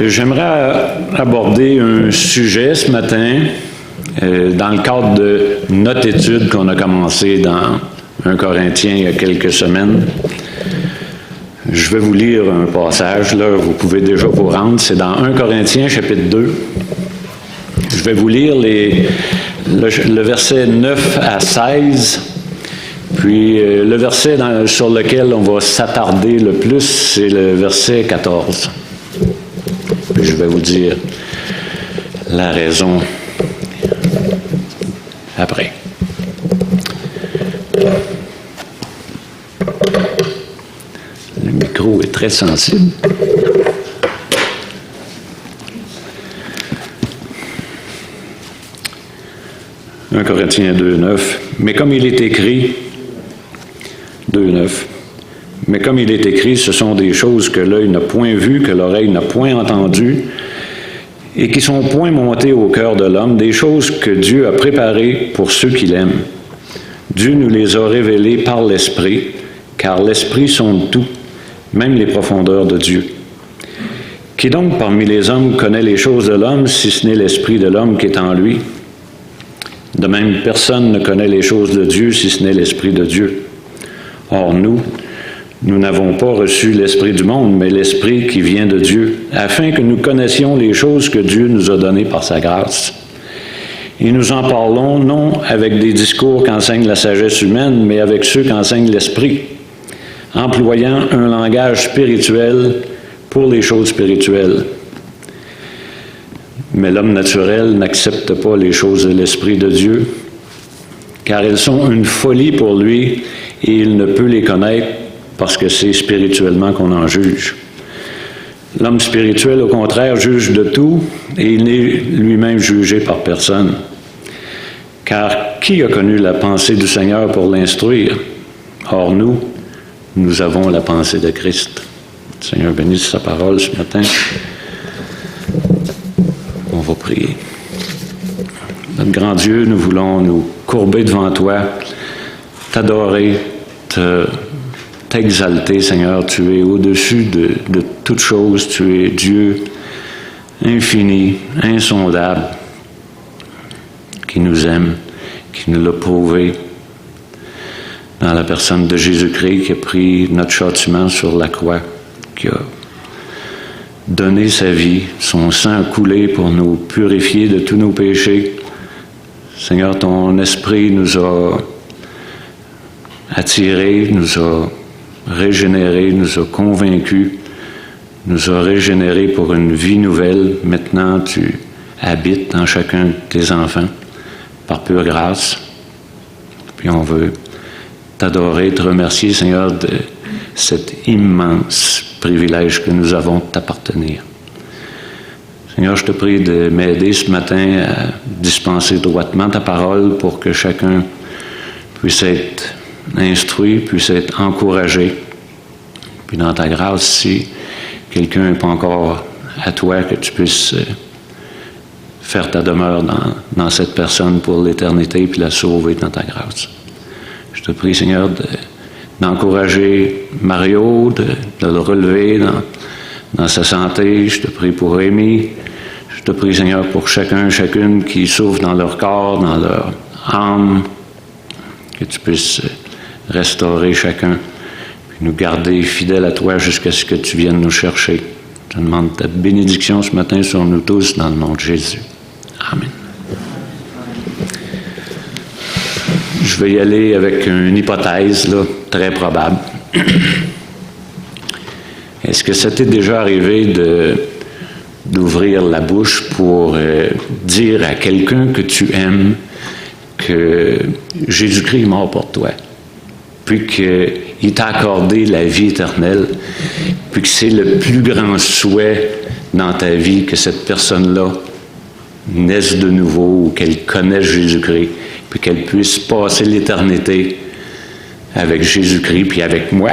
J'aimerais aborder un sujet ce matin dans le cadre de notre étude qu'on a commencée dans 1 Corinthiens il y a quelques semaines. Je vais vous lire un passage, là, vous pouvez déjà vous rendre, c'est dans 1 Corinthiens chapitre 2. Je vais vous lire le verset 9 à 16, puis le verset sur lequel on va s'attarder le plus, c'est le verset 14. Puis je vais vous dire la raison après. Le micro est très sensible. « 1 Corinthiens 2,9 » Mais comme il est écrit, 2,9 « Mais comme il est écrit, ce sont des choses que l'œil n'a point vues, que l'oreille n'a point entendues, et qui sont point montées au cœur de l'homme, des choses que Dieu a préparées pour ceux qui l'aiment. Dieu nous les a révélées par l'Esprit, car l'Esprit sonde tout, même les profondeurs de Dieu. Qui donc parmi les hommes connaît les choses de l'homme, si ce n'est l'Esprit de l'homme qui est en lui? De même, personne ne connaît les choses de Dieu, si ce n'est l'Esprit de Dieu. Or, nous n'avons pas reçu l'Esprit du monde, mais l'Esprit qui vient de Dieu, afin que nous connaissions les choses que Dieu nous a données par sa grâce. Et nous en parlons non avec des discours qu'enseigne la sagesse humaine, mais avec ceux qu'enseigne l'Esprit, employant un langage spirituel pour les choses spirituelles. Mais l'homme naturel n'accepte pas les choses de l'Esprit de Dieu, car elles sont une folie pour lui et il ne peut les connaître parce que c'est spirituellement qu'on en juge. L'homme spirituel, au contraire, juge de tout et il n'est lui-même jugé par personne. Car qui a connu la pensée du Seigneur pour l'instruire? Or, nous avons la pensée de Christ. Le Seigneur bénisse sa parole ce matin. On va prier. Notre grand Dieu, nous voulons nous courber devant toi, t'adorer, t'exalter, Seigneur. Tu es au-dessus de toutes choses. Tu es Dieu infini, insondable, qui nous aime, qui nous l'a prouvé dans la personne de Jésus-Christ qui a pris notre châtiment sur la croix, qui a donné sa vie, son sang a coulé pour nous purifier de tous nos péchés. Seigneur, ton esprit nous a attirés, nous a régénérés, nous a convaincus, nous a régénérés pour une vie nouvelle. Maintenant, tu habites en chacun de tes enfants par pure grâce. Puis on veut t'adorer, te remercier, Seigneur, de cet immense privilège que nous avons de t'appartenir. Seigneur, je te prie de m'aider ce matin à dispenser droitement ta parole pour que chacun puisse être instruit, puisse être encouragé. Puis dans ta grâce, si quelqu'un n'est pas encore à toi, que tu puisses faire ta demeure dans cette personne pour l'éternité, puis la sauver dans ta grâce. Je te prie, Seigneur, d'encourager Mario, de le relever dans sa santé. Je te prie pour Rémi. Je te prie, Seigneur, pour chacune qui souffre dans leur corps, dans leur âme, que tu puisses restaurer chacun, puis nous garder fidèles à toi jusqu'à ce que tu viennes nous chercher. Je demande ta bénédiction ce matin sur nous tous, dans le nom de Jésus. Amen. Je vais y aller avec une hypothèse, là, très probable. Est-ce que ça t'est déjà arrivé d'ouvrir la bouche pour dire à quelqu'un que tu aimes que Jésus-Christ est mort pour toi, puis qu'il t'a accordé la vie éternelle, puis que c'est le plus grand souhait dans ta vie que cette personne-là naisse de nouveau ou qu'elle connaisse Jésus-Christ, puis qu'elle puisse passer l'éternité avec Jésus-Christ, puis avec moi.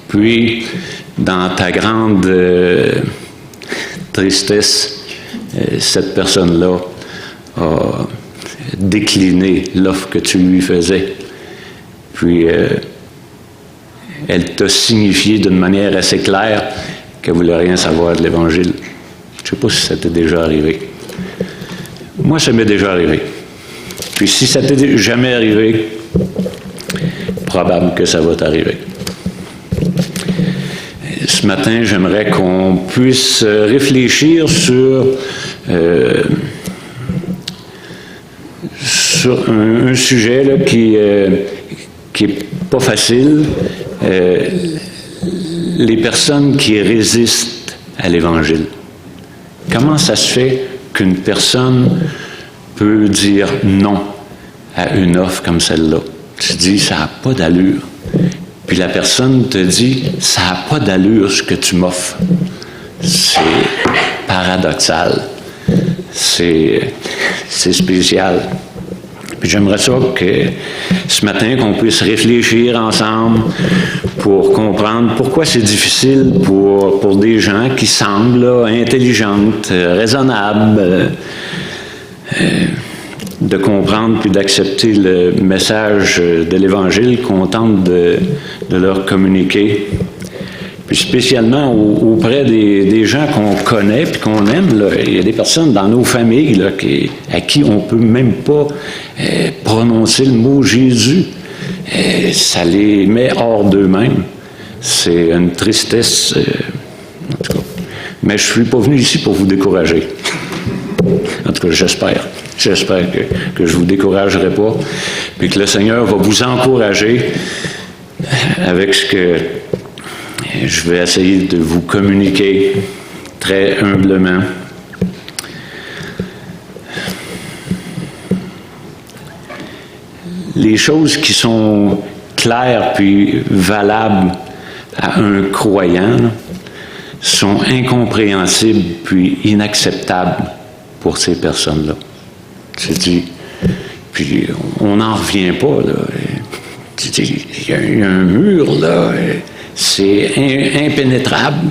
Puis, dans ta grande tristesse, cette personne-là a décliné l'offre que tu lui faisais. Puis, elle t'a signifié d'une manière assez claire qu'elle ne voulait rien savoir de l'Évangile. Je ne sais pas si ça t'est déjà arrivé. Moi, ça m'est déjà arrivé. Puis si ça t'est jamais arrivé, probable que ça va t'arriver. Ce matin, j'aimerais qu'on puisse réfléchir sur un sujet là, qui est pas facile. Les personnes qui résistent à l'Évangile. Comment ça se fait qu'une personne peut dire non à une offre comme celle-là? Tu dis, ça n'a pas d'allure. Puis la personne te dit, ça n'a pas d'allure ce que tu m'offres. C'est paradoxal. C'est spécial. Puis j'aimerais ça que ce matin, qu'on puisse réfléchir ensemble pour comprendre pourquoi c'est difficile pour des gens qui semblent là, intelligentes, raisonnables, de comprendre puis d'accepter le message de l'Évangile qu'on tente de leur communiquer. Puis spécialement auprès des gens qu'on connaît puis qu'on aime, là, il y a des personnes dans nos familles là, à qui on ne peut même pas prononcer le mot Jésus. Ça les met hors d'eux-mêmes. C'est une tristesse, en tout cas. Mais je ne suis pas venu ici pour vous décourager. En tout cas, j'espère. J'espère que je ne vous découragerai pas, puis que le Seigneur va vous encourager avec ce que je vais essayer de vous communiquer très humblement. Les choses qui sont claires puis valables à un croyant là, sont incompréhensibles puis inacceptables pour ces personnes-là. Tu dis, puis on n'en revient pas, là. Il y a un mur, là. C'est impénétrable.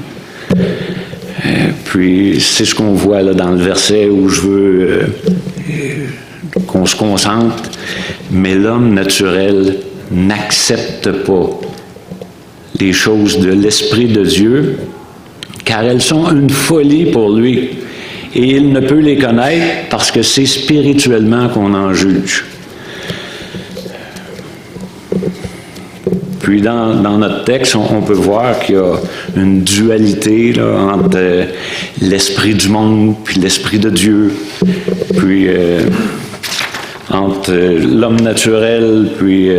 Puis c'est ce qu'on voit là dans le verset où je veux qu'on se concentre. Mais l'homme naturel n'accepte pas les choses de l'Esprit de Dieu, car elles sont une folie pour lui. Et il ne peut les connaître parce que c'est spirituellement qu'on en juge. Puis dans notre texte, on peut voir qu'il y a une dualité là, entre l'esprit du monde puis l'esprit de Dieu, puis entre l'homme naturel puis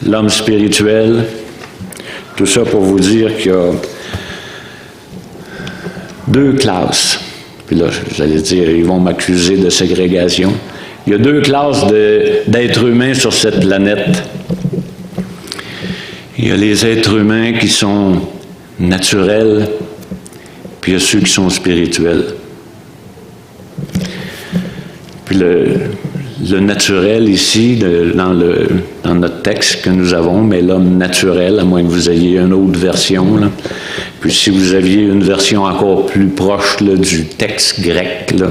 l'homme spirituel. Tout ça pour vous dire qu'il y a deux classes. Puis là, j'allais dire, ils vont m'accuser de ségrégation. Il y a deux classes d'êtres humains sur cette planète. Il y a les êtres humains qui sont naturels, puis il y a ceux qui sont spirituels. Puis le naturel ici, dans notre texte que nous avons, mais l'homme naturel, à moins que vous ayez une autre version, là. Puis si vous aviez une version encore plus proche là, du texte grec, là,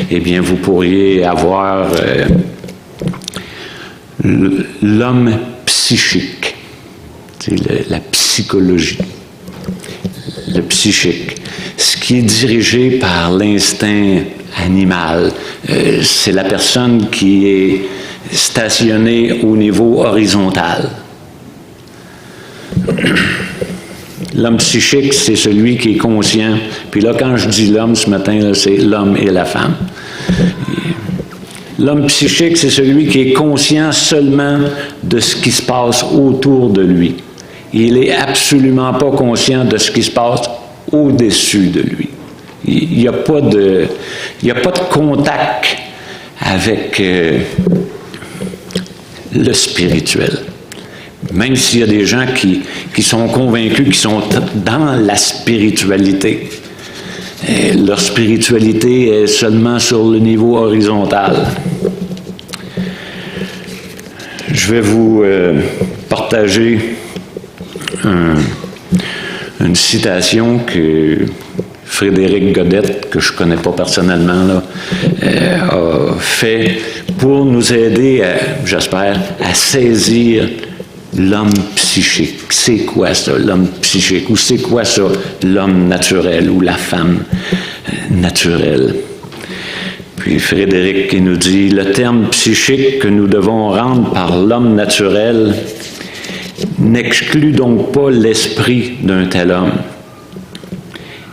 eh bien vous pourriez avoir l'homme psychique, c'est la psychologie, le psychique, ce qui est dirigé par l'instinct animal. C'est la personne qui est stationnée au niveau horizontal. L'homme psychique, c'est celui qui est conscient. Puis là, quand je dis l'homme ce matin, là, c'est l'homme et la femme. L'homme psychique, c'est celui qui est conscient seulement de ce qui se passe autour de lui. Il n'est absolument pas conscient de ce qui se passe au-dessus de lui. Il n'y a pas de contact avec le spirituel. Même s'il y a des gens qui sont convaincus, qui sont dans la spiritualité. Et leur spiritualité est seulement sur le niveau horizontal. Je vais vous partager une citation que Frédéric Godette, que je ne connais pas personnellement, là, a fait pour nous aider, j'espère, à saisir l'homme psychique. C'est quoi ça, l'homme psychique? Ou c'est quoi ça, l'homme naturel ou la femme naturelle? Puis Frédéric qui nous dit, le terme psychique que nous devons rendre par l'homme naturel n'exclut donc pas l'esprit d'un tel homme.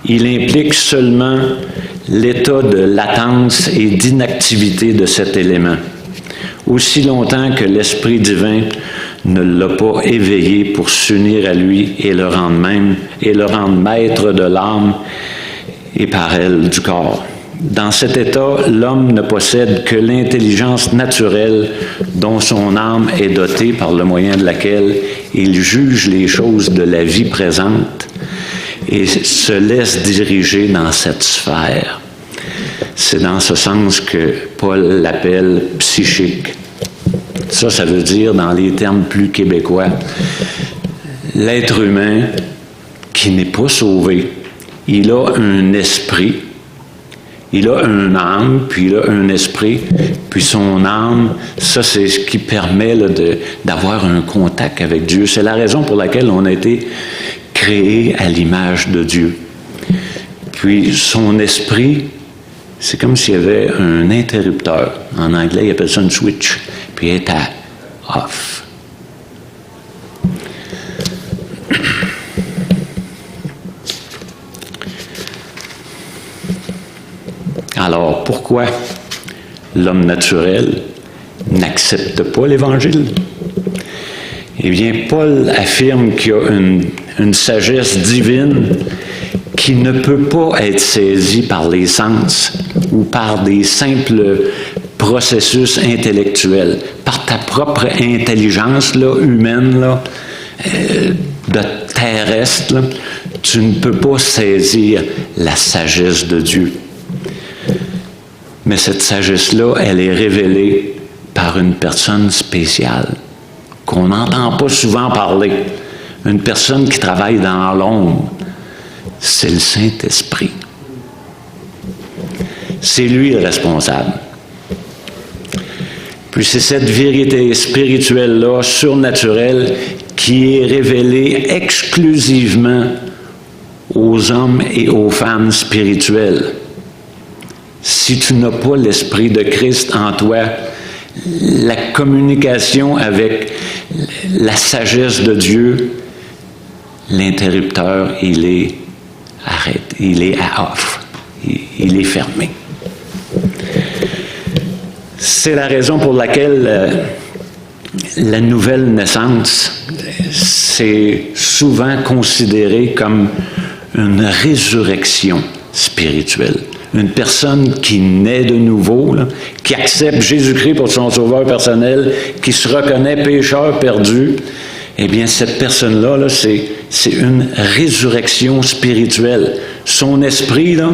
Il implique seulement l'état de latence et d'inactivité de cet élément, aussi longtemps que l'Esprit divin ne l'a pas éveillé pour s'unir à lui et le rendre maître de l'âme et par elle du corps. Dans cet état, l'homme ne possède que l'intelligence naturelle dont son âme est dotée par le moyen de laquelle il juge les choses de la vie présente et se laisse diriger dans cette sphère. C'est dans ce sens que Paul l'appelle psychique. Ça veut dire, dans les termes plus québécois, l'être humain qui n'est pas sauvé, il a un esprit, il a une âme, puis il a un esprit, puis son âme, ça c'est ce qui permet là, d'avoir un contact avec Dieu. C'est la raison pour laquelle on a été créé à l'image de Dieu. Puis son esprit, c'est comme s'il y avait un interrupteur. En anglais, ils appellent ça une switch. Puis il est à off. Alors, pourquoi l'homme naturel n'accepte pas l'Évangile? Eh bien, Paul affirme qu'il y a une sagesse divine qui ne peut pas être saisie par les sens ou par des simples processus intellectuels. Par ta propre intelligence là, humaine, là, de terrestre, là, tu ne peux pas saisir la sagesse de Dieu. Mais cette sagesse-là, elle est révélée par une personne spéciale, qu'on n'entend pas souvent parler. Une personne qui travaille dans l'ombre, c'est le Saint-Esprit. C'est lui le responsable. Puis c'est cette vérité spirituelle-là, surnaturelle, qui est révélée exclusivement aux hommes et aux femmes spirituels. Si tu n'as pas l'Esprit de Christ en toi, la communication avec la sagesse de Dieu, l'interrupteur, il est arrêté, il est à off, il est fermé. C'est la raison pour laquelle la nouvelle naissance, c'est souvent considéré comme une résurrection spirituelle. Une personne qui naît de nouveau, là, qui accepte Jésus-Christ pour son sauveur personnel, qui se reconnaît pécheur perdu, eh bien, cette personne-là, là, c'est une résurrection spirituelle. Son esprit, là,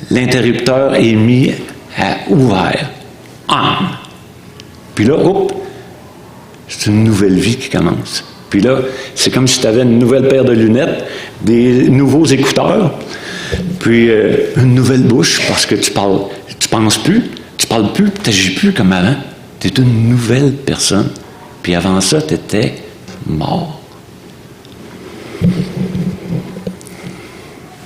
l'interrupteur est mis à ouvert. Puis là, hop, c'est une nouvelle vie qui commence. Puis là, c'est comme si tu avais une nouvelle paire de lunettes, des nouveaux écouteurs, puis une nouvelle bouche, parce que tu penses plus, tu parles plus, tu n'agis plus comme avant. Tu es une nouvelle personne. Puis avant ça, tu étais mort.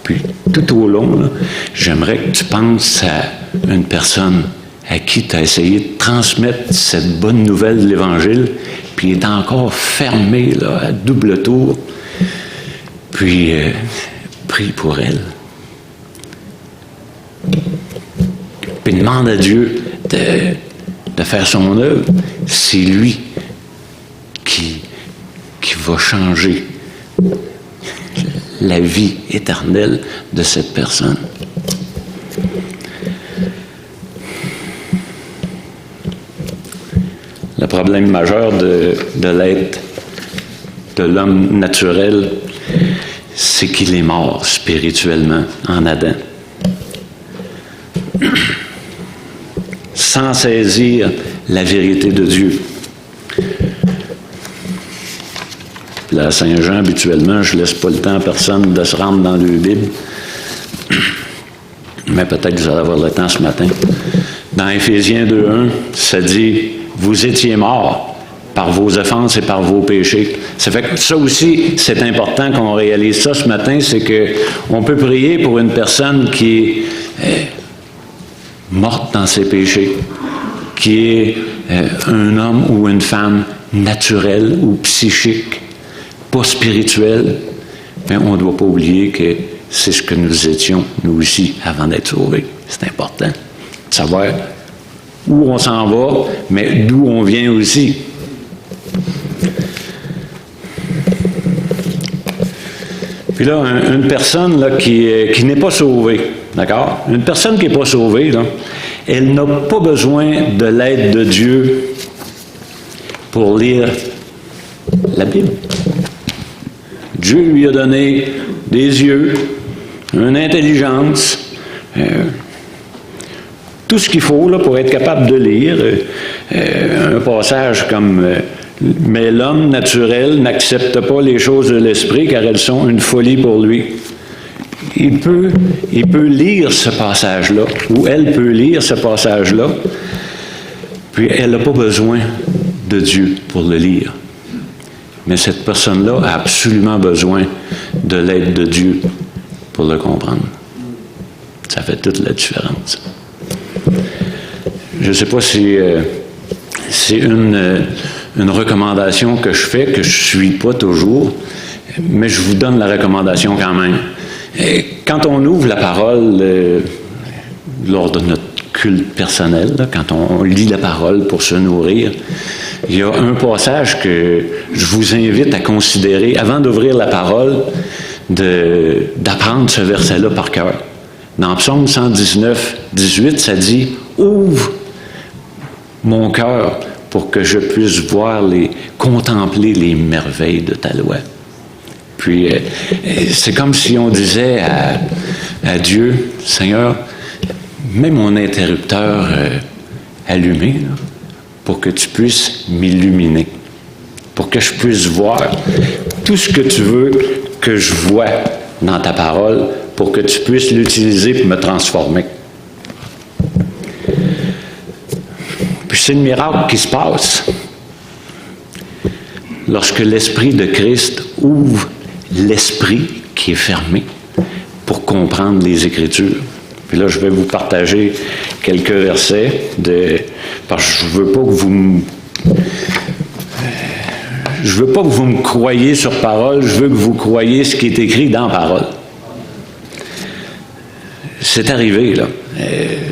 Puis tout au long, là, j'aimerais que tu penses à une personne à qui tu as essayé de transmettre cette bonne nouvelle de l'Évangile, puis il est encore fermé là, à double tour. Puis prie pour elle. Puis demande à Dieu de faire son œuvre. C'est lui qui va changer la vie éternelle de cette personne. Le problème majeur de l'être, de l'homme naturel, c'est qu'il est mort spirituellement en Adam. Sans saisir la vérité de Dieu. Là, à Saint-Jean, habituellement, je ne laisse pas le temps à personne de se rendre dans le Bible. Mais peut-être que vous allez avoir le temps ce matin. Dans Éphésiens 2:1, ça dit « Vous étiez morts par vos offenses et par vos péchés. Ça fait que ça aussi, c'est important qu'on réalise ça ce matin, c'est qu'on peut prier pour une personne qui est morte dans ses péchés, qui est un homme ou une femme naturelle ou psychique, pas spirituelle. Mais on ne doit pas oublier que c'est ce que nous étions, nous aussi, avant d'être sauvés. C'est important de savoir où on s'en va, mais d'où on vient aussi. Puis là, une personne là, qui n'est pas sauvée, d'accord? Une personne qui n'est pas sauvée, là, elle n'a pas besoin de l'aide de Dieu pour lire la Bible. Dieu lui a donné des yeux, une intelligence, tout ce qu'il faut là, pour être capable de lire. Un passage comme « Mais l'homme naturel n'accepte pas les choses de l'esprit car elles sont une folie pour lui. » Il peut lire ce passage-là, ou elle peut lire ce passage-là, puis elle n'a pas besoin de Dieu pour le lire. Mais cette personne-là a absolument besoin de l'aide de Dieu pour le comprendre. Ça fait toute la différence. Je ne sais pas si c'est une recommandation que je fais, que je ne suis pas toujours, mais je vous donne la recommandation quand même. Et quand on ouvre la parole lors de notre culte personnel, là, quand on lit la parole pour se nourrir, il y a un passage que je vous invite à considérer avant d'ouvrir la parole, d'apprendre ce verset-là par cœur. Dans Psaume 119, 18, ça dit « Ouvre mon cœur pour que je puisse contempler les merveilles de ta loi. » Puis, c'est comme si on disait à Dieu, « Seigneur, mets mon interrupteur allumé, là, pour que tu puisses m'illuminer, pour que je puisse voir tout ce que tu veux que je vois dans ta parole, pour que tu puisses l'utiliser pour me transformer. » Puis c'est le miracle qui se passe lorsque l'Esprit de Christ ouvre l'esprit qui est fermé pour comprendre les Écritures. Puis là, je vais vous partager quelques versets parce que je veux pas que vous me croyiez sur parole, je veux que vous croyiez ce qui est écrit dans parole. C'est arrivé, là.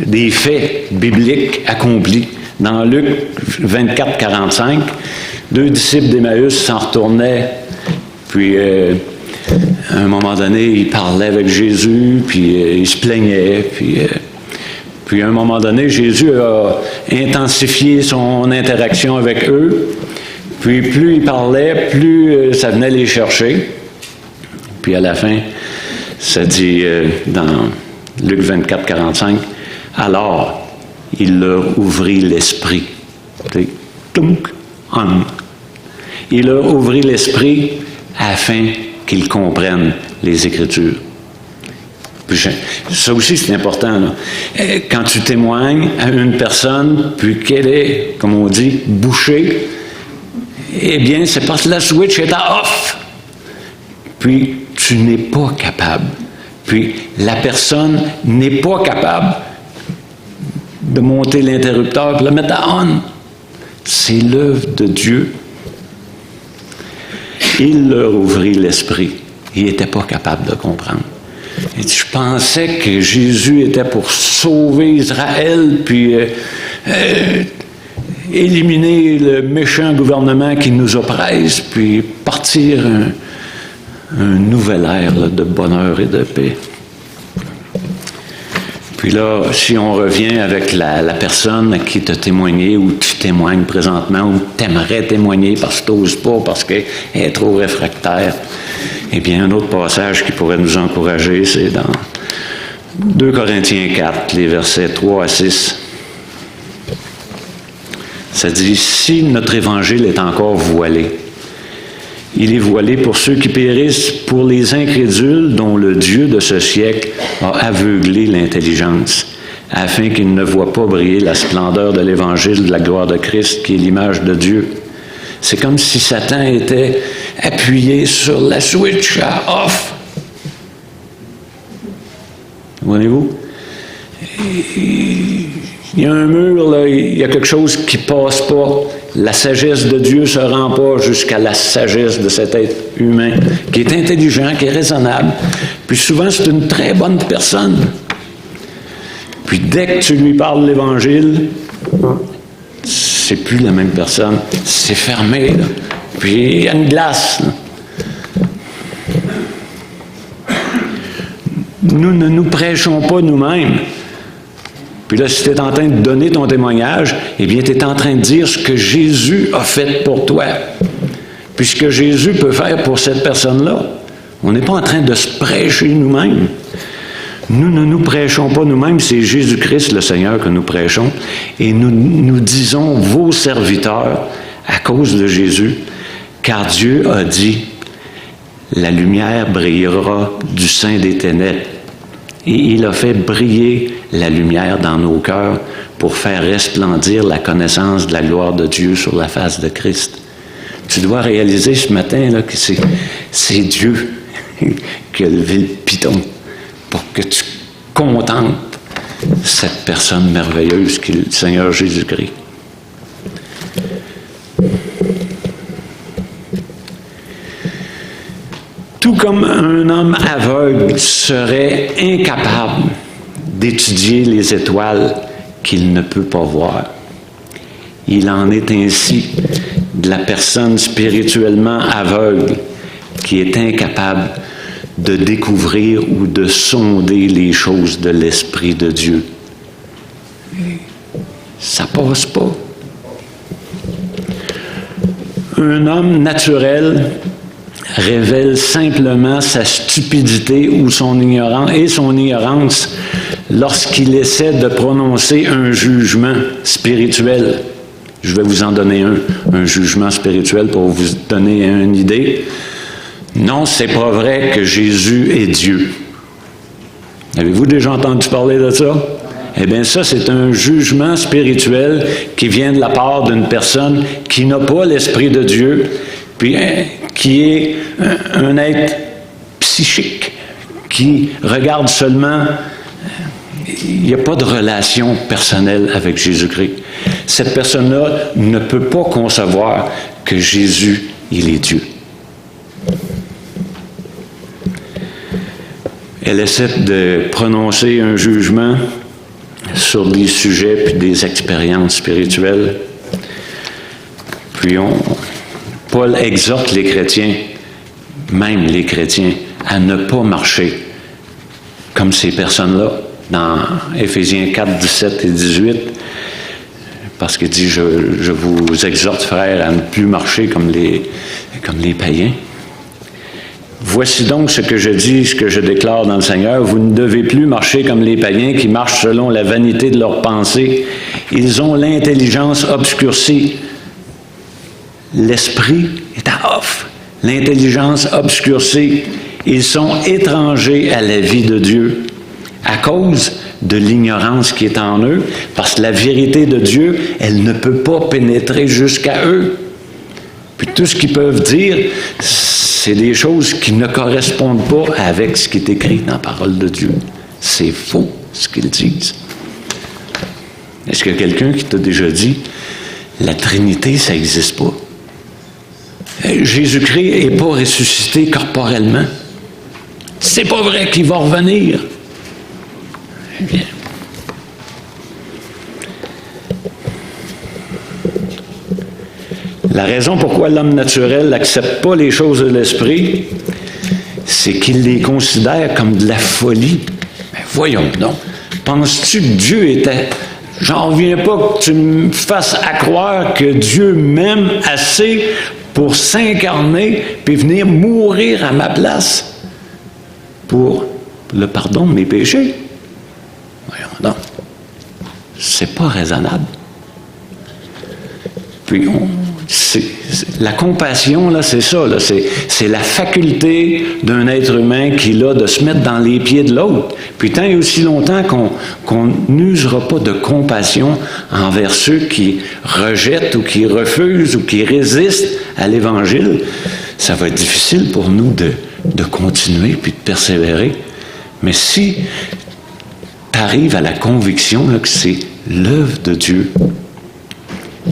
Des faits bibliques accomplis. Dans Luc 24, 45, 2 disciples d'Emmaüs s'en retournaient, puis à un moment donné, ils parlaient avec Jésus, puis ils se plaignaient, puis à un moment donné, Jésus a intensifié son interaction avec eux, puis plus ils parlaient, plus ça venait les chercher. Puis à la fin, ça dit dans Luc 24, 45, « Alors, il leur ouvrit l'esprit. » Il leur ouvrit l'esprit afin qu'ils comprennent les Écritures. Puis ça aussi, c'est important, là. Quand tu témoignes à une personne, puis qu'elle est, comme on dit, bouchée, eh bien, c'est parce que la switch est à off. Puis, tu n'es pas capable. Puis, la personne n'est pas capable de monter l'interrupteur et le mettre à on. C'est l'œuvre de Dieu. Il leur ouvrit l'esprit. Il n'était pas capable de comprendre. Il dit, je pensais que Jésus était pour sauver Israël, puis éliminer le méchant gouvernement qui nous oppresse, puis partir un nouvel ère là, de bonheur et de paix. Puis là, si on revient avec la personne à qui tu as témoigné, ou tu témoignes présentement, ou tu aimerais témoigner parce que tu n'oses pas, parce qu'elle est trop réfractaire, eh bien, un autre passage qui pourrait nous encourager, c'est dans 2 Corinthiens 4, les versets 3 à 6. Ça dit, « Si notre évangile est encore voilé, il est voilé pour ceux qui périssent, pour les incrédules dont le Dieu de ce siècle a aveuglé l'intelligence, afin qu'ils ne voient pas briller la splendeur de l'évangile de la gloire de Christ, qui est l'image de Dieu. C'est comme si Satan était appuyé sur la switch à off. Voyez-vous? Il y a un mur, là, il y a quelque chose qui ne passe pas. La sagesse de Dieu ne se rend pas jusqu'à la sagesse de cet être humain, qui est intelligent, qui est raisonnable. Puis souvent, c'est une très bonne personne. Puis dès que tu lui parles de l'Évangile, c'est plus la même personne. C'est fermé, là. Puis il y a une glace, là. Nous ne nous prêchons pas nous-mêmes. Puis là, si tu es en train de donner ton témoignage, eh bien, tu es en train de dire ce que Jésus a fait pour toi. Puis ce que Jésus peut faire pour cette personne-là. On n'est pas en train de se prêcher nous-mêmes. Nous ne nous prêchons pas nous-mêmes, c'est Jésus-Christ, le Seigneur, que nous prêchons. Et nous disons, vos serviteurs, à cause de Jésus, car Dieu a dit, la lumière brillera du sein des ténèbres. Et il a fait briller la lumière dans nos cœurs pour faire resplendir la connaissance de la gloire de Dieu sur la face de Christ. Tu dois réaliser ce matin là, que c'est Dieu qui a levé le piton pour que tu contentes cette personne merveilleuse qui est le Seigneur Jésus-Christ. Tout comme un homme aveugle serait incapable d'étudier les étoiles qu'il ne peut pas voir, il en est ainsi de la personne spirituellement aveugle qui est incapable de découvrir ou de sonder les choses de l'Esprit de Dieu. Ça passe pas. Un homme naturel révèle simplement sa stupidité ou son ignorance lorsqu'il essaie de prononcer un jugement spirituel. Je vais vous en donner un jugement spirituel pour vous donner une idée. Non, c'est pas vrai que Jésus est Dieu. Avez-vous déjà entendu parler de ça? Eh bien, ça, c'est un jugement spirituel qui vient de la part d'une personne qui n'a pas l'Esprit de Dieu, puis qui est un être psychique, qui regarde seulement, il n'y a pas de relation personnelle avec Jésus-Christ. Cette personne-là ne peut pas concevoir que Jésus, il est Dieu. Elle essaie de prononcer un jugement sur des sujets puis des expériences spirituelles. Puis Paul exhorte les chrétiens, même les chrétiens, à ne pas marcher comme ces personnes-là, dans Éphésiens 4, 17 et 18, parce qu'il dit, je vous exhorte, frères, à ne plus marcher comme les païens. Voici donc ce que je dis, ce que je déclare dans le Seigneur. Vous ne devez plus marcher comme les païens qui marchent selon la vanité de leurs pensées. Ils ont l'intelligence obscurcie. L'esprit est à off. L'intelligence obscurcie. Ils sont étrangers à la vie de Dieu à cause de l'ignorance qui est en eux, parce que la vérité de Dieu, elle ne peut pas pénétrer jusqu'à eux. Puis tout ce qu'ils peuvent dire, c'est des choses qui ne correspondent pas avec ce qui est écrit dans la parole de Dieu. C'est faux, ce qu'ils disent. Est-ce qu'il y a quelqu'un qui t'a déjà dit, la Trinité, ça n'existe pas? Jésus-Christ n'est pas ressuscité corporellement. C'est pas vrai qu'il va revenir. Eh bien, la raison pourquoi l'homme naturel n'accepte pas les choses de l'esprit, c'est qu'il les considère comme de la folie. Ben voyons donc. Penses-tu que Dieu était... J'en reviens pas que tu me fasses à croire que Dieu m'aime assez pour s'incarner puis venir mourir à ma place pour le pardon de mes péchés. Voyons donc. C'est pas raisonnable. Puis La compassion, là, c'est ça. Là, c'est la faculté d'un être humain qu'il a de se mettre dans les pieds de l'autre. Puis tant et aussi longtemps qu'on n'usera pas de compassion envers ceux qui rejettent ou qui refusent ou qui résistent à l'Évangile, ça va être difficile pour nous de continuer puis de persévérer. Mais si tu arrives à la conviction là, que c'est l'œuvre de Dieu,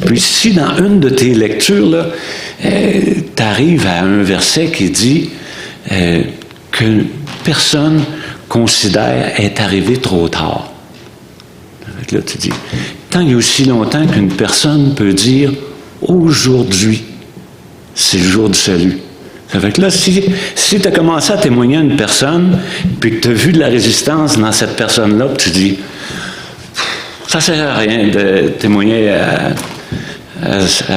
puis si dans une de tes lectures, tu arrives à un verset qui dit que personne considère être arrivé trop tard. Là, tu dis, tant il y a aussi longtemps qu'une personne peut dire « Aujourd'hui, c'est le jour du salut ». Ça fait que là, si tu as commencé à témoigner à une personne, puis que tu as vu de la résistance dans cette personne-là, puis tu dis « Ça ne sert à rien de témoigner à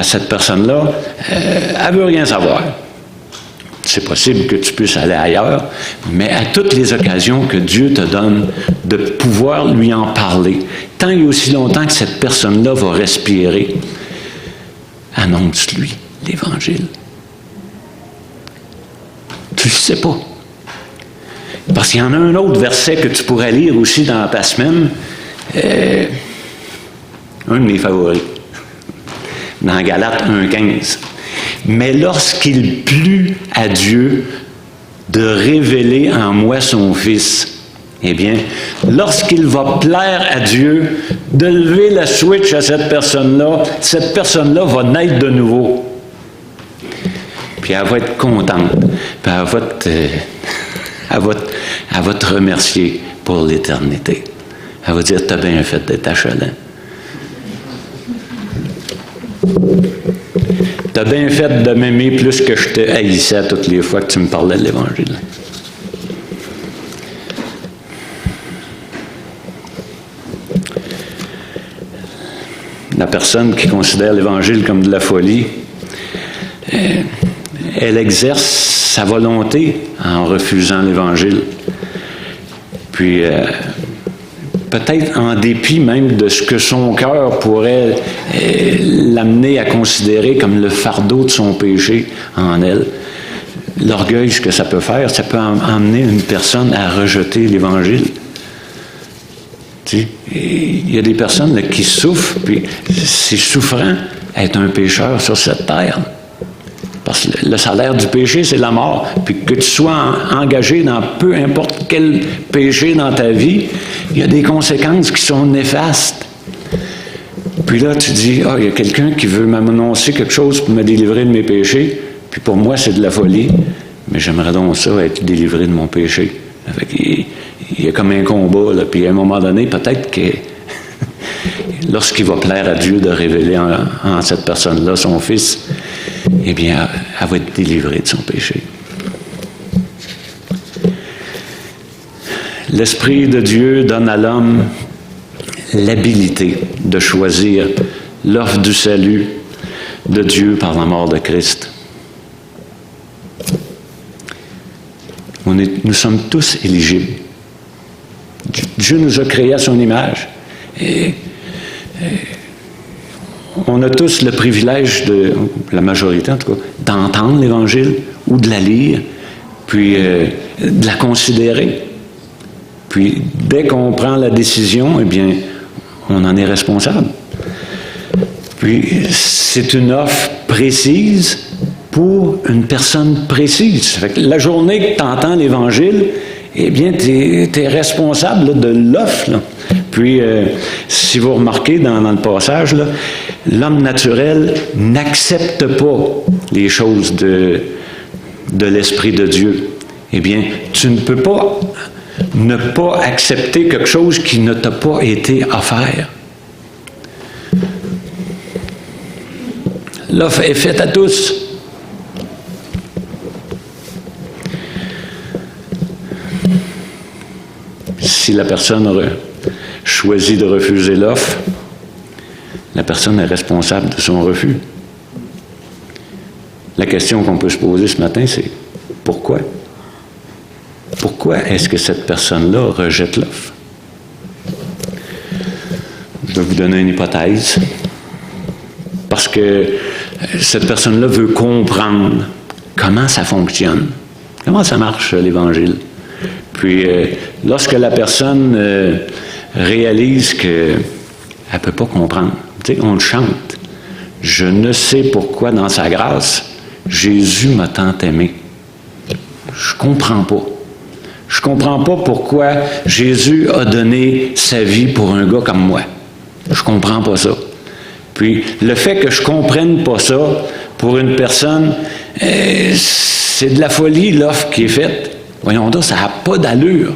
cette personne-là, elle ne veut rien savoir. » C'est possible que tu puisses aller ailleurs, mais à toutes les occasions que Dieu te donne de pouvoir lui en parler, tant et aussi longtemps que cette personne-là va respirer, annonce-lui l'Évangile. Tu ne sais pas. Parce qu'il y en a un autre verset que tu pourrais lire aussi dans ta semaine, un de mes favoris, dans Galates 1,15. Mais lorsqu'il plut à Dieu de révéler en moi son Fils, eh bien, lorsqu'il va plaire à Dieu de lever la switch à cette personne-là va naître de nouveau. Puis elle va être contente. Puis elle va te remercier pour l'éternité. Elle va dire, t'as bien fait d'être achalant. T'as bien fait de m'aimer plus que je te haïssais à toutes les fois que tu me parlais de l'Évangile. La personne qui considère l'Évangile comme de la folie, elle exerce sa volonté en refusant l'Évangile. Puis, peut-être en dépit même de ce que son cœur pourrait l'amener à considérer comme le fardeau de son péché en elle. L'orgueil, ce que ça peut faire, ça peut emmener une personne à rejeter l'Évangile. Tu sais, il y a des personnes là, qui souffrent, puis c'est souffrant être un pécheur sur cette terre. Parce que le salaire du péché, c'est la mort. Puis que tu sois engagé dans peu importe quel péché dans ta vie, il y a des conséquences qui sont néfastes. Puis là, tu dis, il y a quelqu'un qui veut m'annoncer quelque chose pour me délivrer de mes péchés, puis pour moi, c'est de la folie. Mais j'aimerais donc ça, être délivré de mon péché. Il y a comme un combat, là, puis à un moment donné, peut-être que lorsqu'il va plaire à Dieu de révéler en cette personne-là son Fils, eh bien, elle va être délivrée de son péché. L'Esprit de Dieu donne à l'homme l'habilité de choisir l'offre du salut de Dieu par la mort de Christ. Nous sommes tous éligibles. Dieu nous a créés à son image. Et on a tous le privilège, la majorité en tout cas, d'entendre l'Évangile ou de la lire, puis de la considérer. Puis dès qu'on prend la décision, eh bien, on en est responsable. Puis c'est une offre précise pour une personne précise. Fait que la journée que tu entends l'Évangile, eh bien, tu es responsable là, de l'offre. Là. Puis, si vous remarquez dans le passage, là, l'homme naturel n'accepte pas les choses de l'Esprit de Dieu. Eh bien, tu ne peux pas ne pas accepter quelque chose qui ne t'a pas été offert. L'offre est faite à tous. Si la personne choisit de refuser l'offre, la personne est responsable de son refus. La question qu'on peut se poser ce matin, c'est pourquoi? Pourquoi est-ce que cette personne-là rejette l'offre? Je vais vous donner une hypothèse. Parce que cette personne-là veut comprendre comment ça fonctionne, comment ça marche l'Évangile. Puis, lorsque la personne réalise qu'elle ne peut pas comprendre, tu sais, on le chante. Je ne sais pourquoi, dans sa grâce, Jésus m'a tant aimé. Je comprends pas. Je comprends pas pourquoi Jésus a donné sa vie pour un gars comme moi. Je comprends pas ça. Puis, le fait que je comprenne pas ça, pour une personne, c'est de la folie, l'offre qui est faite. Voyons donc, ça n'a pas d'allure.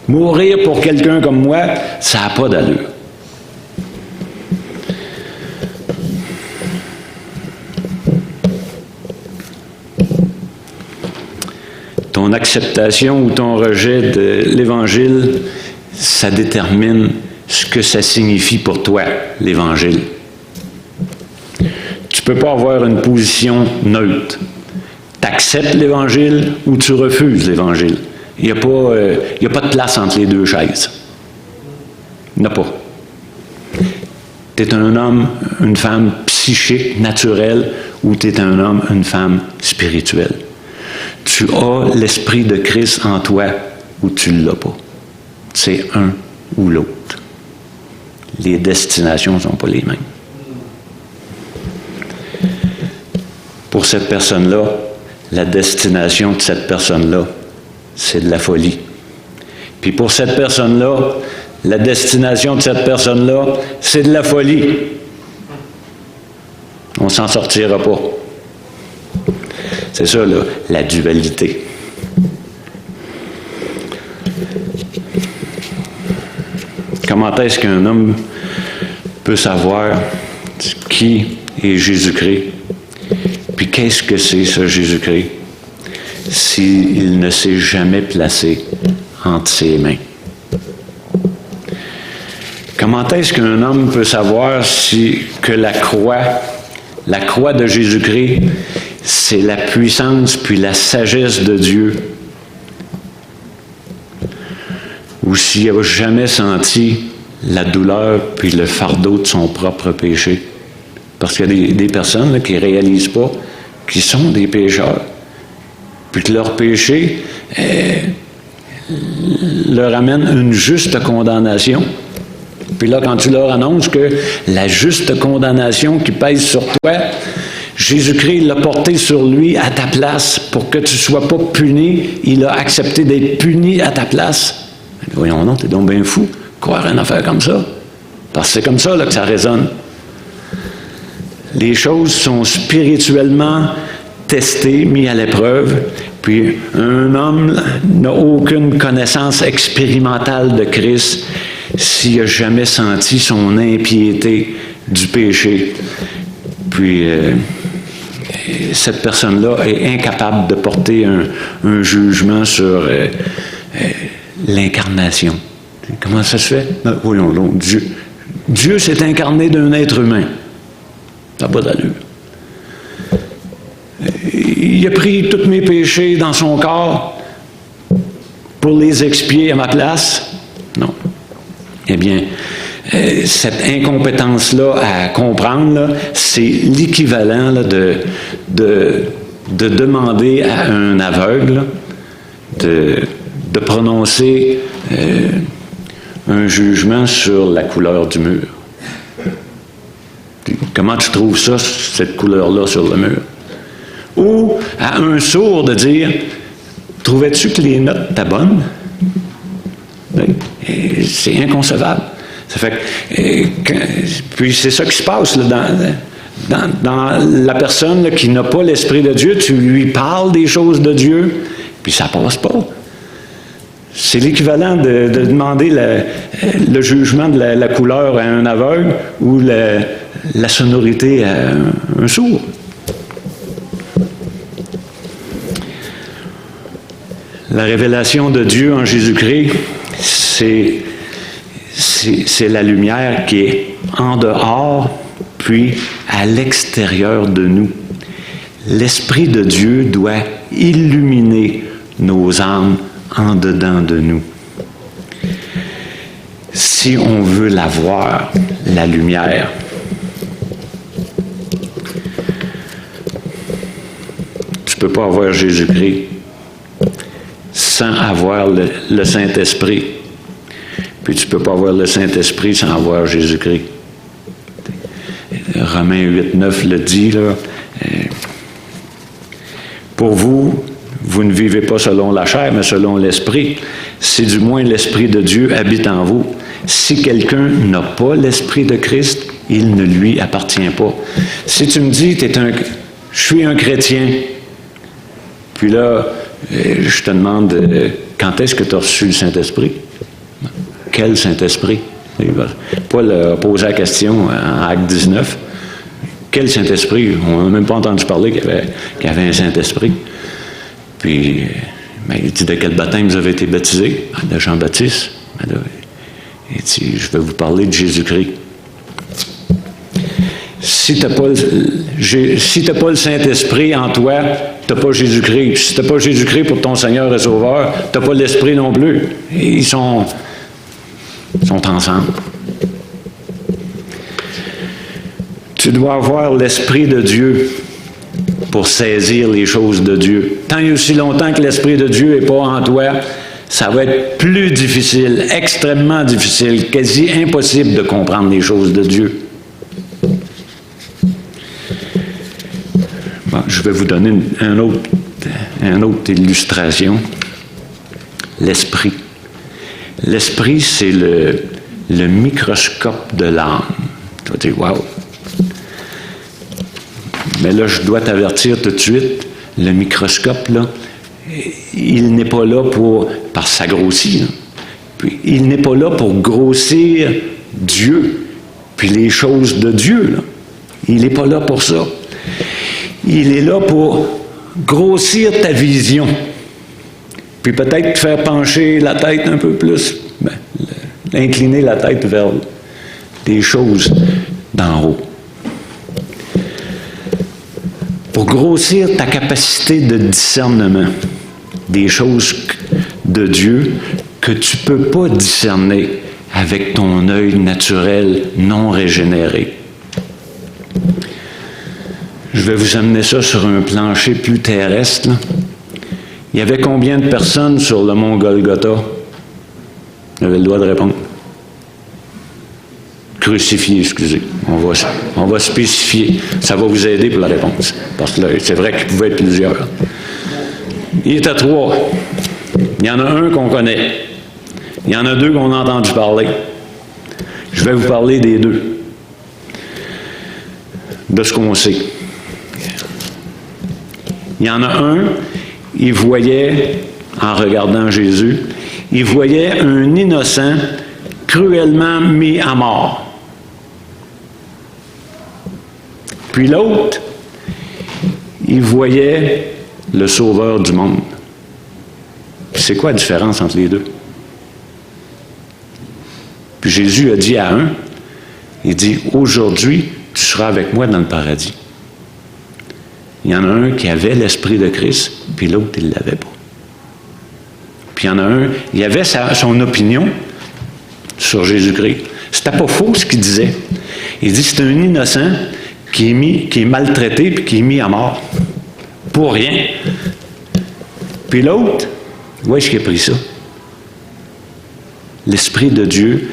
Mourir pour quelqu'un comme moi, ça n'a pas d'allure. Ton acceptation ou ton rejet de l'Évangile, ça détermine ce que ça signifie pour toi, l'Évangile. Tu ne peux pas avoir une position neutre. Tu acceptes l'Évangile ou tu refuses l'Évangile. Il n'y a pas de place entre les deux chaises. Il n'y en a pas. Tu es un homme, une femme psychique, naturelle, ou tu es un homme, une femme spirituelle. Tu as l'Esprit de Christ en toi ou tu ne l'as pas. C'est un ou l'autre. Les destinations ne sont pas les mêmes. Pour cette personne-là, la destination de cette personne-là, c'est de la folie. Puis pour cette personne-là, la destination de cette personne-là, c'est de la folie. On ne s'en sortira pas. C'est ça, là, la dualité. Comment est-ce qu'un homme peut savoir qui est Jésus-Christ? Puis qu'est-ce que c'est, ça, Jésus-Christ, s'il ne s'est jamais placé entre ses mains? Comment est-ce qu'un homme peut savoir que la croix de Jésus-Christ, c'est la puissance puis la sagesse de Dieu, ou s'il n'a jamais senti la douleur puis le fardeau de son propre péché? Parce qu'il y a des personnes là, qui ne réalisent pas qu'ils sont des pécheurs, puis que leur péché leur amène une juste condamnation. Puis là, quand tu leur annonces que la juste condamnation qui pèse sur toi, Jésus-Christ l'a porté sur lui à ta place pour que tu ne sois pas puni. Il a accepté d'être puni à ta place. Voyons donc, t'es donc bien fou, croire une affaire comme ça. Parce que c'est comme ça là, que ça résonne. Les choses sont spirituellement testées, mises à l'épreuve, puis un homme n'a aucune connaissance expérimentale de Christ s'il n'a jamais senti son impiété du péché. Puis cette personne-là est incapable de porter un jugement sur l'incarnation. Comment ça se fait? Voyons donc, Dieu s'est incarné d'un être humain. Ça n'a pas d'allure. Il a pris tous mes péchés dans son corps pour les expier à ma place? Non. Eh bien, cette incompétence-là à comprendre, là, c'est l'équivalent là, de demander à un aveugle de prononcer un jugement sur la couleur du mur. Comment tu trouves ça, cette couleur-là sur le mur? Ou à un sourd de dire, trouvais-tu que les notes étaient bonnes? C'est inconcevable. Ça fait puis c'est ça qui se passe là, dans la personne là, qui n'a pas l'Esprit de Dieu. Tu lui parles des choses de Dieu, puis ça passe pas. C'est l'équivalent de demander le jugement de la couleur à un aveugle ou la sonorité à un sourd. La révélation de Dieu en Jésus-Christ, c'est la lumière qui est en dehors, puis à l'extérieur de nous. L'Esprit de Dieu doit illuminer nos âmes en dedans de nous. Si on veut la voir, la lumière, peux pas avoir Jésus-Christ sans avoir le Saint-Esprit. Puis tu peux pas avoir le Saint-Esprit sans avoir Jésus-Christ. Romains 8:9 le dit, là. Pour vous, vous ne vivez pas selon la chair, mais selon l'Esprit. Si du moins l'Esprit de Dieu habite en vous. Si quelqu'un n'a pas l'Esprit de Christ, il ne lui appartient pas. Si tu me dis, je suis un chrétien, puis là, je te demande, quand est-ce que tu as reçu le Saint-Esprit? Quel Saint-Esprit? Paul poser la question en Acte 19. Quel Saint-Esprit? On n'a même pas entendu parler qu'il y avait un Saint-Esprit. Puis, il dit, de quel baptême vous avez été baptisés? De Jean-Baptiste. Il dit, je vais vous parler de Jésus-Christ. Si tu n'as pas le Saint-Esprit en toi, tu n'as pas Jésus-Christ. Si tu n'as pas Jésus-Christ pour ton Seigneur et Sauveur, tu n'as pas l'Esprit non plus. Ils sont ensemble. Tu dois avoir l'Esprit de Dieu pour saisir les choses de Dieu. Tant et aussi longtemps que l'Esprit de Dieu n'est pas en toi, ça va être plus difficile, extrêmement difficile, quasi impossible de comprendre les choses de Dieu. Bon, je vais vous donner une autre illustration. L'Esprit. L'Esprit, c'est le microscope de l'âme. Tu vas dire, wow! Mais là, je dois t'avertir tout de suite, le microscope, là, il n'est pas là parce que ça grossit. Là. Puis, il n'est pas là pour grossir Dieu, puis les choses de Dieu. Là. Il n'est pas là pour ça. Il est là pour grossir ta vision, puis peut-être te faire pencher la tête un peu plus, incliner la tête vers des choses d'en haut. Pour grossir ta capacité de discernement des choses de Dieu que tu ne peux pas discerner avec ton œil naturel non régénéré. Je vais vous amener ça sur un plancher plus terrestre. Là. Il y avait combien de personnes sur le mont Golgotha? Vous avez le droit de répondre. Crucifié, excusez. On va spécifier. Ça va vous aider pour la réponse. Parce que là, c'est vrai qu'il pouvait être plusieurs. Il était 3. Il y en a un qu'on connaît. Il y en a 2 qu'on a entendu parler. Je vais vous parler des 2. De ce qu'on sait. Il y en a un, il voyait, en regardant Jésus, il voyait un innocent cruellement mis à mort. Puis l'autre, il voyait le Sauveur du monde. Puis c'est quoi la différence entre les 2? Puis Jésus a dit à un, il dit, aujourd'hui, tu seras avec moi dans le paradis. Il y en a un qui avait l'Esprit de Christ, puis l'autre, il ne l'avait pas. Puis il y en a un, il avait son opinion sur Jésus-Christ. C'était pas faux ce qu'il disait. Il dit, c'est un innocent qui est maltraité puis qui est mis à mort. Pour rien. Puis l'autre, où est-ce qu'il a pris ça? L'Esprit de Dieu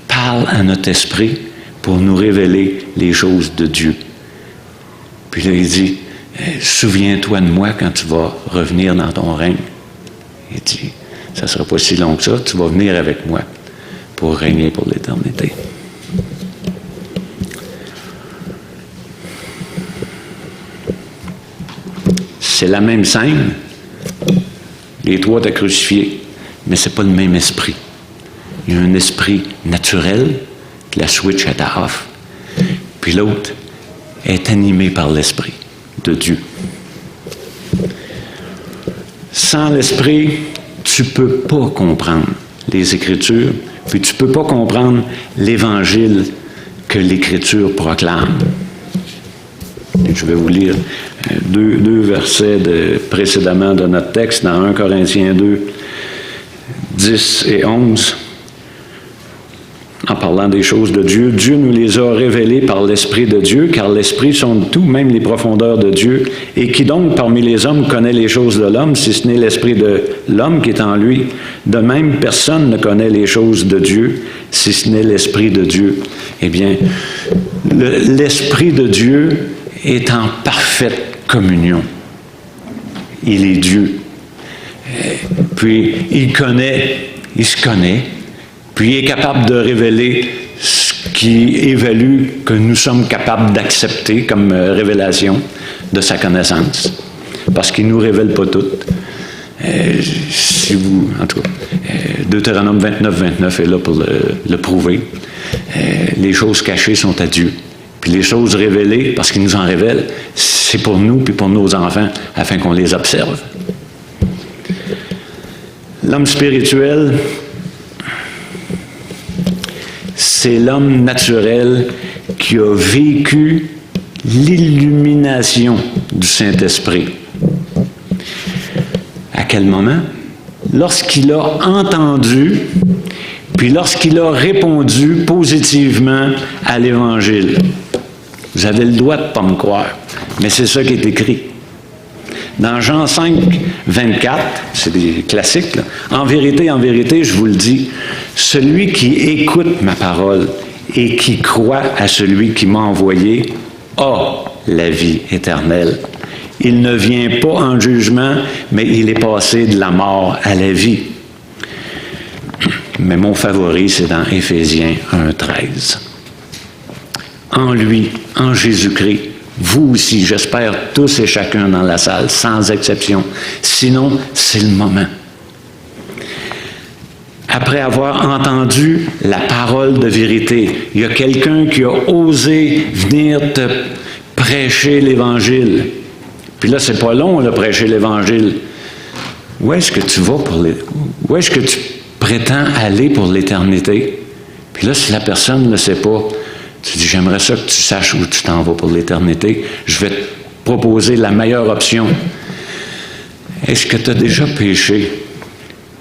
parle à notre esprit pour nous révéler les choses de Dieu. Puis là, il dit, souviens-toi de moi quand tu vas revenir dans ton règne. Il dit, ça ne sera pas si long que ça, tu vas venir avec moi pour régner pour l'éternité. C'est la même scène. Les 3 t'ont crucifié, mais ce n'est pas le même esprit. Il y a un esprit naturel, la switch est à off, puis l'autre est animé par l'Esprit de Dieu. Sans l'Esprit, tu ne peux pas comprendre les Écritures, puis tu ne peux pas comprendre l'Évangile que l'Écriture proclame. Je vais vous lire deux versets précédemment de notre texte, dans 1 Corinthiens 2, 10 et 11. en parlant des choses de Dieu. Dieu nous les a révélées par l'Esprit de Dieu, car l'Esprit sonde tout, même les profondeurs de Dieu. Et qui donc parmi les hommes connaît les choses de l'homme, si ce n'est l'Esprit de l'homme qui est en lui? De même, personne ne connaît les choses de Dieu, si ce n'est l'Esprit de Dieu. Eh bien, l'Esprit de Dieu est en parfaite communion. Il est Dieu. Puis, il se connaît, puis il est capable de révéler ce qui évalue que nous sommes capables d'accepter comme révélation de sa connaissance. Parce qu'il ne nous révèle pas tout. En tout cas, Deutéronome 29 est là pour le prouver. Les choses cachées sont à Dieu. Puis les choses révélées, parce qu'il nous en révèle, c'est pour nous puis pour nos enfants, afin qu'on les observe. L'homme spirituel, c'est l'homme naturel qui a vécu l'illumination du Saint-Esprit. À quel moment? Lorsqu'il a entendu, puis lorsqu'il a répondu positivement à l'Évangile. Vous avez le droit de ne pas me croire, mais c'est ça qui est écrit. Dans Jean 5, 24, c'est des classiques, là. En vérité, je vous le dis, celui qui écoute ma parole et qui croit à celui qui m'a envoyé a la vie éternelle. Il ne vient pas en jugement, mais il est passé de la mort à la vie. Mais mon favori, c'est dans Éphésiens 1,13. En lui, en Jésus-Christ, vous aussi, j'espère tous et chacun dans la salle, sans exception. Sinon, c'est le moment. Après avoir entendu la parole de vérité, il y a quelqu'un qui a osé venir te prêcher l'Évangile. Puis là, c'est pas long, de prêcher l'Évangile. Où est-ce que tu vas où est-ce que tu prétends aller pour l'éternité? Puis là, si la personne ne le sait pas, tu dis, j'aimerais ça que tu saches où tu t'en vas pour l'éternité. Je vais te proposer la meilleure option. Est-ce que tu as déjà péché?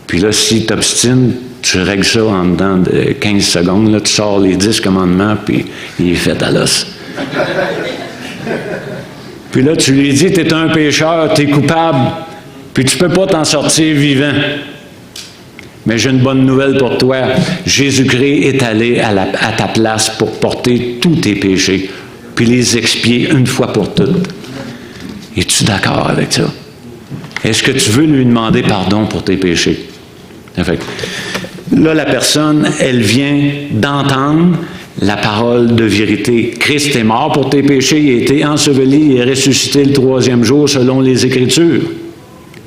Puis là, si tu t'obstines, tu règles ça en dedans de 15 secondes. Là, tu sors les 10 commandements, puis il est fait à l'os. Puis là, tu lui dis, tu es un pécheur, tu es coupable, puis tu ne peux pas t'en sortir vivant. Mais j'ai une bonne nouvelle pour toi. Jésus-Christ est allé à ta place pour porter tous tes péchés, puis les expier une fois pour toutes. Es-tu d'accord avec ça? Est-ce que tu veux lui demander pardon pour tes péchés? Fait, là, la personne, elle vient d'entendre la parole de vérité. Christ est mort pour tes péchés, il a été enseveli et ressuscité le 3e jour selon les Écritures.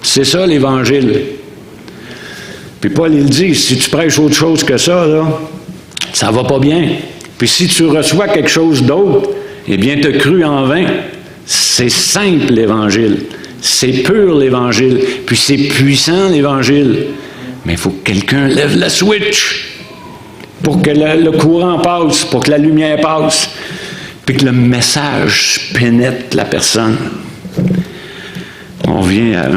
C'est ça l'Évangile. Puis Paul, il dit, si tu prêches autre chose que ça, là, ça va pas bien. Puis si tu reçois quelque chose d'autre, eh bien, tu as cru en vain. C'est simple, l'Évangile. C'est pur, l'Évangile. Puis c'est puissant, l'Évangile. Mais il faut que quelqu'un lève la switch pour que le courant passe, pour que la lumière passe, puis que le message pénètre la personne. On vient à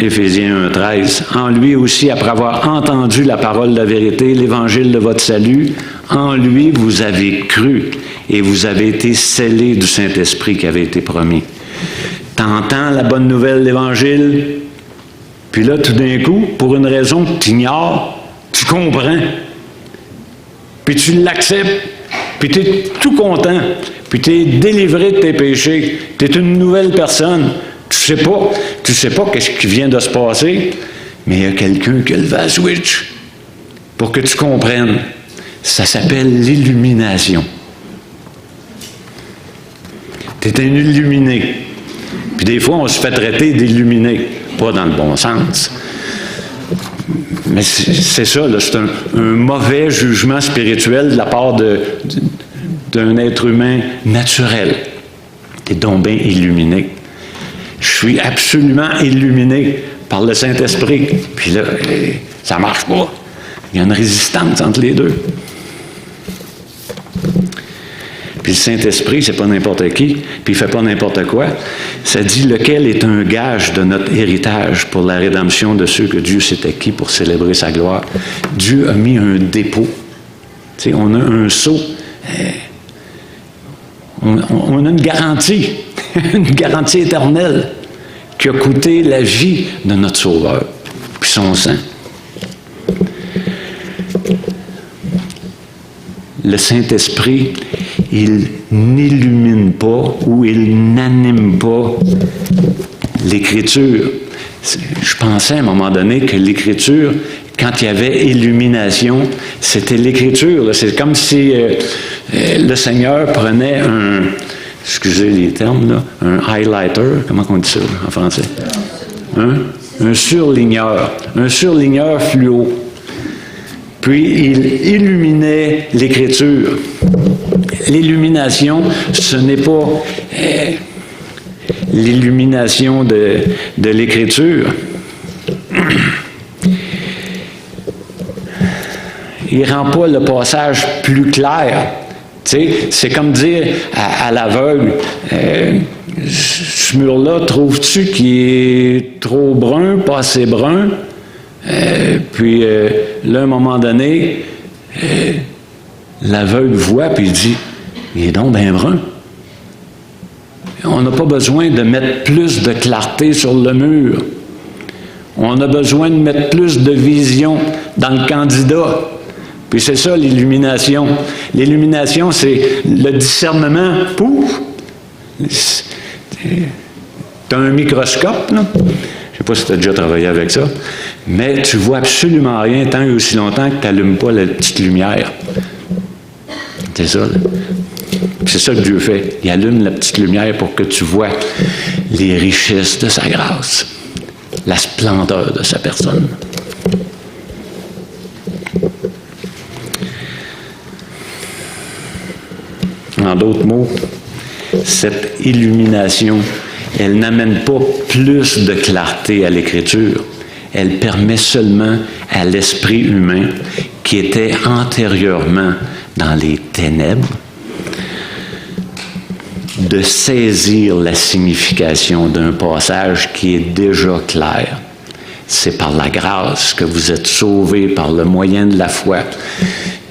Éphésiens 1,13. En lui aussi, après avoir entendu la parole de la vérité, l'évangile de votre salut, en lui vous avez cru et vous avez été scellés du Saint-Esprit qui avait été promis. T'entends la bonne nouvelle de l'Évangile, puis là, tout d'un coup, pour une raison que tu ignores, tu comprends, puis tu l'acceptes, puis tu es tout content, puis tu es délivré de tes péchés, tu es une nouvelle personne. Tu sais pas qu'est-ce qui vient de se passer, mais il y a quelqu'un qui a levé la switch pour que tu comprennes. Ça s'appelle l'illumination. Tu es un illuminé. Puis des fois, on se fait traiter d'illuminé, pas dans le bon sens. Mais c'est ça, là, c'est un mauvais jugement spirituel de la part d'un être humain naturel. Tu es donc bien illuminé. Je suis absolument illuminé par le Saint-Esprit. Puis là, ça ne marche pas. Il y a une résistance entre les deux. Puis le Saint-Esprit, c'est pas n'importe qui, puis il fait pas n'importe quoi. Ça dit lequel est un gage de notre héritage pour la rédemption de ceux que Dieu s'est acquis pour célébrer sa gloire. Dieu a mis un dépôt Tu sais, on a un sceau. On a une garantie, une garantie éternelle qui a coûté la vie de notre Sauveur, puis son sang. Le Saint-Esprit, il n'illumine pas ou il n'anime pas l'Écriture. Je pensais à un moment donné que l'Écriture, quand il y avait illumination, c'était l'Écriture. C'est comme si le Seigneur prenait excusez les termes, là, un highlighter, comment on dit ça en français? Un surligneur fluo. Puis il illuminait l'Écriture. L'illumination, ce n'est pas l'illumination de l'Écriture. Il ne rend pas le passage plus clair. Tu sais, c'est comme dire à l'aveugle, ce mur-là, trouves-tu qu'il est trop brun, pas assez brun? Puis là, à un moment donné, l'aveugle voit, puis il dit, il est donc bien brun. On n'a pas besoin de mettre plus de clarté sur le mur. On a besoin de mettre plus de vision dans le candidat. Puis c'est ça l'illumination. L'illumination, c'est le discernement. Pouf! Tu as un microscope, là. Je ne sais pas si tu as déjà travaillé avec ça, mais tu vois absolument rien tant et aussi longtemps que tu n'allumes pas la petite lumière. C'est ça, là. C'est ça que Dieu fait. Il allume la petite lumière pour que tu vois les richesses de sa grâce, la splendeur de sa personne. En d'autres mots, cette illumination, elle n'amène pas plus de clarté à l'Écriture. Elle permet seulement à l'esprit humain qui était antérieurement dans les ténèbres de saisir la signification d'un passage qui est déjà clair. C'est par la grâce que vous êtes sauvés par le moyen de la foi.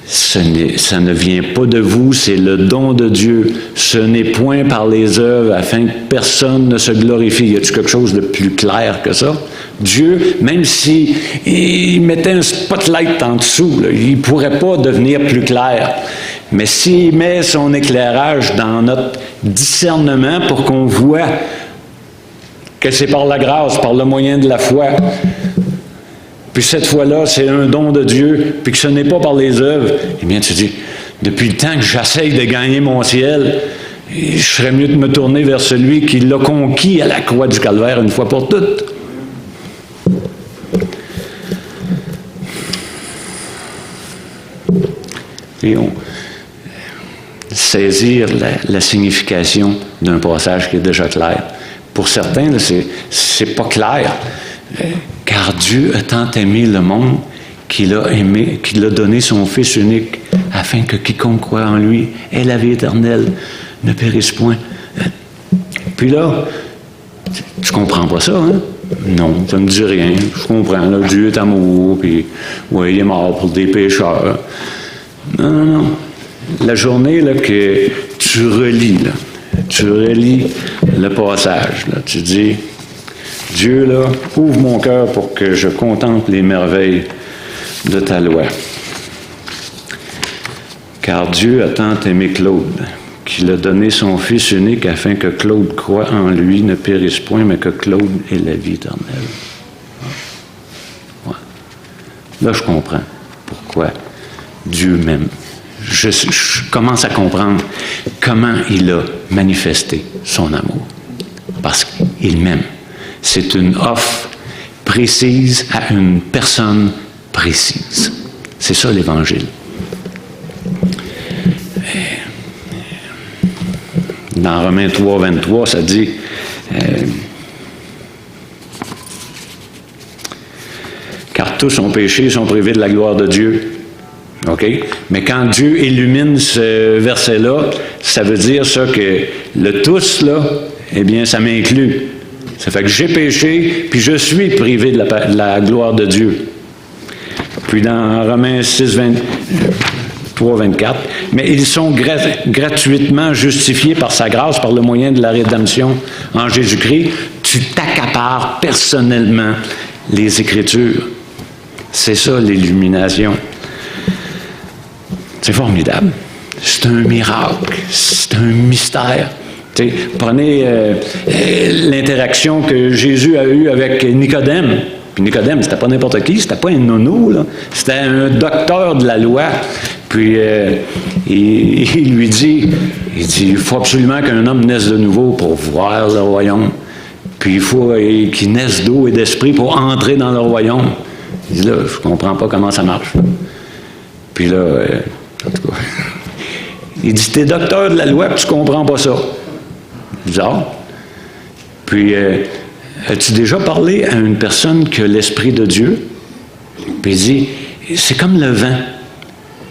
Ça ne vient pas de vous, c'est le don de Dieu. Ce n'est point par les œuvres afin que personne ne se glorifie. Y a-t-il quelque chose de plus clair que ça? Dieu, même s'il mettait un spotlight en dessous, là, il ne pourrait pas devenir plus clair. Mais s'il met son éclairage dans notre discernement pour qu'on voit que c'est par la grâce, par le moyen de la foi, puis cette fois-là, c'est un don de Dieu, puis que ce n'est pas par les œuvres, eh bien, tu dis, depuis le temps que j'essaye de gagner mon ciel, je serais mieux de me tourner vers celui qui l'a conquis à la croix du Calvaire une fois pour toutes. Et on saisir la signification d'un passage qui est déjà clair. Pour certains, là, c'est pas clair. Car Dieu a tant aimé le monde qu'il a donné son Fils unique, afin que quiconque croit en lui ait la vie éternelle, ne périsse point. Puis là, tu comprends pas ça, hein? Non, ça ne me dit rien. Je comprends, là, Dieu est amour, puis ouais, il est mort pour des pécheurs. Non, non, non. La journée là, que tu relis le passage, là, tu dis, Dieu, là, ouvre mon cœur pour que je contemple les merveilles de ta loi. Car Dieu a tant aimé Claude, qu'il a donné son Fils unique afin que Claude croie en lui, ne périsse point, mais que Claude ait la vie éternelle. Ouais. Là, je comprends pourquoi Dieu m'aime. Je commence à comprendre comment il a manifesté son amour. Parce qu'il m'aime. C'est une offre précise à une personne précise. C'est ça l'Évangile. Dans Romains 3, 23, ça dit car tous ont péché et sont privés de la gloire de Dieu. OK? Mais quand Dieu illumine ce verset-là, ça veut dire ça que le tous, là, eh bien, ça m'inclut. Ça fait que j'ai péché, puis je suis privé de la gloire de Dieu. Puis dans Romains 6, 3, 24. Mais ils sont gratuitement justifiés par sa grâce, par le moyen de la rédemption en Jésus-Christ. Tu t'accapares personnellement les Écritures. C'est ça, l'illumination. C'est formidable. C'est un miracle. C'est un mystère. T'sais, prenez l'interaction que Jésus a eue avec Nicodème. Puis Nicodème, c'était pas n'importe qui, c'était pas un nono, là. C'était un docteur de la loi. Puis il lui dit, il faut absolument qu'un homme naisse de nouveau pour voir le royaume. Puis il faut qu'il naisse d'eau et d'esprit pour entrer dans le royaume. Il dit là, je comprends pas comment ça marche. Puis là, en tout cas, il dit, t'es docteur de la loi, puis tu comprends pas ça. Bizarre. Puis, as-tu déjà parlé à une personne qui a l'Esprit de Dieu? Puis il dit, c'est comme le vent.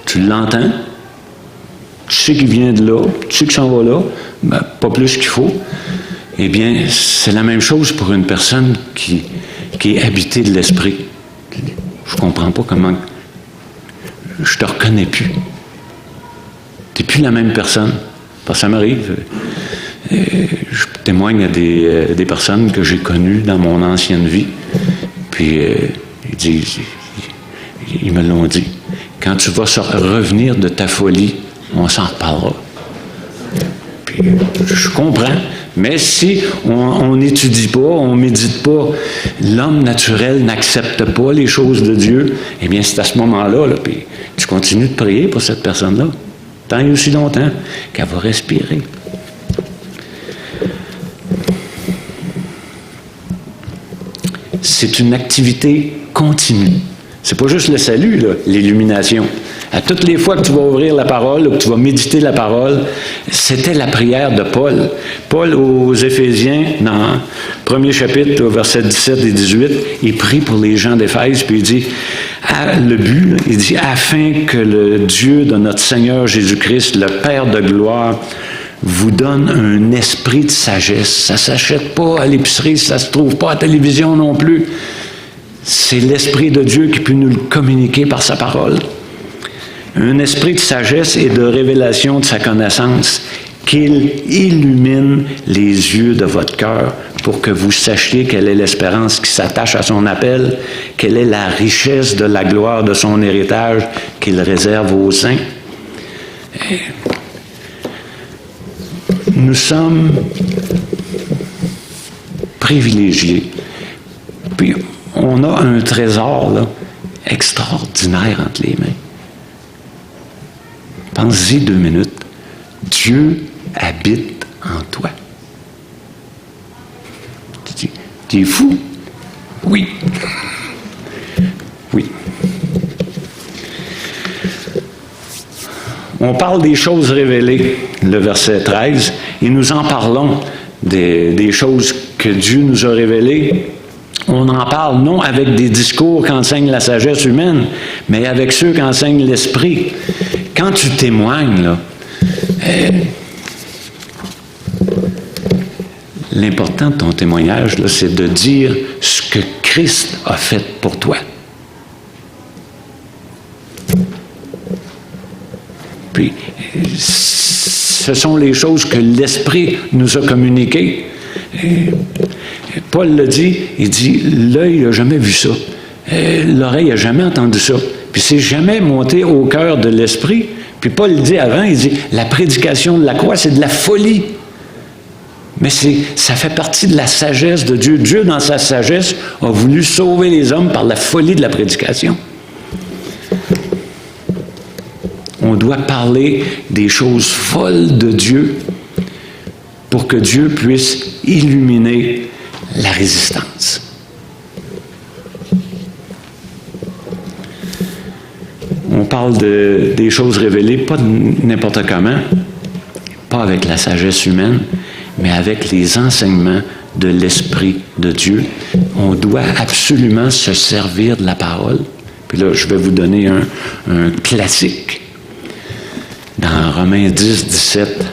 Tu l'entends, tu sais qu'il vient de là, tu sais qu'il s'en va là, ben, pas plus qu'il faut. Eh bien, c'est la même chose pour une personne qui est habitée de l'Esprit. Je comprends pas comment... Je te reconnais plus. Tu n'es plus la même personne. Parce que ça m'arrive. Je témoigne à des personnes que j'ai connues dans mon ancienne vie. Puis, ils me l'ont dit. Quand tu vas revenir de ta folie, on s'en reparlera. Puis, je comprends. Mais si on n'étudie pas, on ne médite pas, l'homme naturel n'accepte pas les choses de Dieu, eh bien, c'est à ce moment-là, puis tu continues de prier pour cette personne-là, tant et aussi longtemps qu'elle va respirer. C'est une activité continue. C'est pas juste le salut, là, l'illumination. À toutes les fois que tu vas ouvrir la parole ou que tu vas méditer la parole, c'était la prière de Paul. Paul, aux Éphésiens, dans le premier chapitre, versets 17 et 18, il prie pour les gens d'Éphèse, puis il dit, le but, là, il dit, afin que le Dieu de notre Seigneur Jésus-Christ, le Père de gloire, vous donne un esprit de sagesse. Ça ne s'achète pas à l'épicerie, ça ne se trouve pas à la télévision non plus. C'est l'Esprit de Dieu qui peut nous le communiquer par sa parole. Un esprit de sagesse et de révélation de sa connaissance, qu'il illumine les yeux de votre cœur pour que vous sachiez quelle est l'espérance qui s'attache à son appel, quelle est la richesse de la gloire de son héritage qu'il réserve aux saints. Nous sommes privilégiés. Puis on a un trésor là, extraordinaire entre les mains. Pense-y 2 minutes. Dieu habite en toi. Tu es fou? Oui. Oui. On parle des choses révélées, le verset 13, et nous en parlons des choses que Dieu nous a révélées. On en parle non avec des discours qu'enseigne la sagesse humaine, mais avec ceux qu'enseigne l'Esprit. Quand tu témoignes, là, l'important de ton témoignage, là, c'est de dire ce que Christ a fait pour toi. Puis, ce sont les choses que l'Esprit nous a communiquées. Paul le dit, il dit, l'œil n'a jamais vu ça. L'oreille n'a jamais entendu ça. Puis c'est jamais monté au cœur de l'Esprit. Puis Paul le dit avant, il dit, la prédication de la croix, c'est de la folie. Mais ça fait partie de la sagesse de Dieu. Dieu, dans sa sagesse, a voulu sauver les hommes par la folie de la prédication. On doit parler des choses folles de Dieu pour que Dieu puisse illuminer la résistance. On parle des choses révélées, pas n'importe comment, pas avec la sagesse humaine, mais avec les enseignements de l'Esprit de Dieu. On doit absolument se servir de la parole. Puis là, je vais vous donner un classique. Dans Romains 10, 17,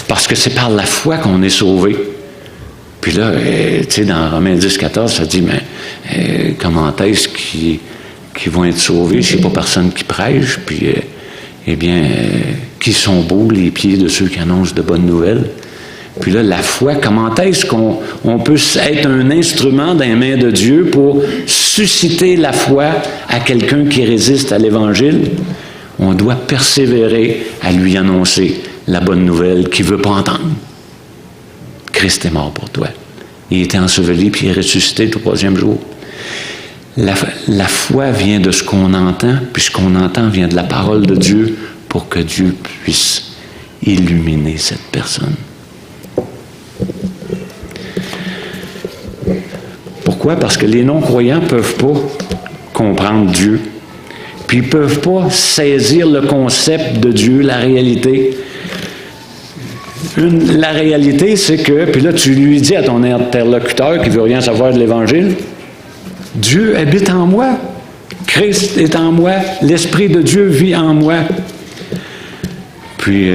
parce que c'est par la foi qu'on est sauvé. Puis là, tu sais, dans Romains 10, 14, ça dit, mais comment est-ce qu'ils vont être sauvés s'il n'y a pas personne qui prêche? Puis eh bien, qui sont beaux les pieds de ceux qui annoncent de bonnes nouvelles. Puis là, la foi, comment est-ce qu'on peut être un instrument dans les mains de Dieu pour susciter la foi à quelqu'un qui résiste à l'Évangile? On doit persévérer à lui annoncer la bonne nouvelle qu'il ne veut pas entendre. Christ est mort pour toi. Il était enseveli, puis il est ressuscité le 3e jour. La foi vient de ce qu'on entend, puis ce qu'on entend vient de la parole de Dieu pour que Dieu puisse illuminer cette personne. Pourquoi? Parce que les non-croyants ne peuvent pas comprendre Dieu. Puis ils ne peuvent pas saisir le concept de Dieu, la réalité. La réalité, c'est que, puis là tu lui dis à ton interlocuteur qui ne veut rien savoir de l'Évangile, Dieu habite en moi, Christ est en moi, l'Esprit de Dieu vit en moi. Puis,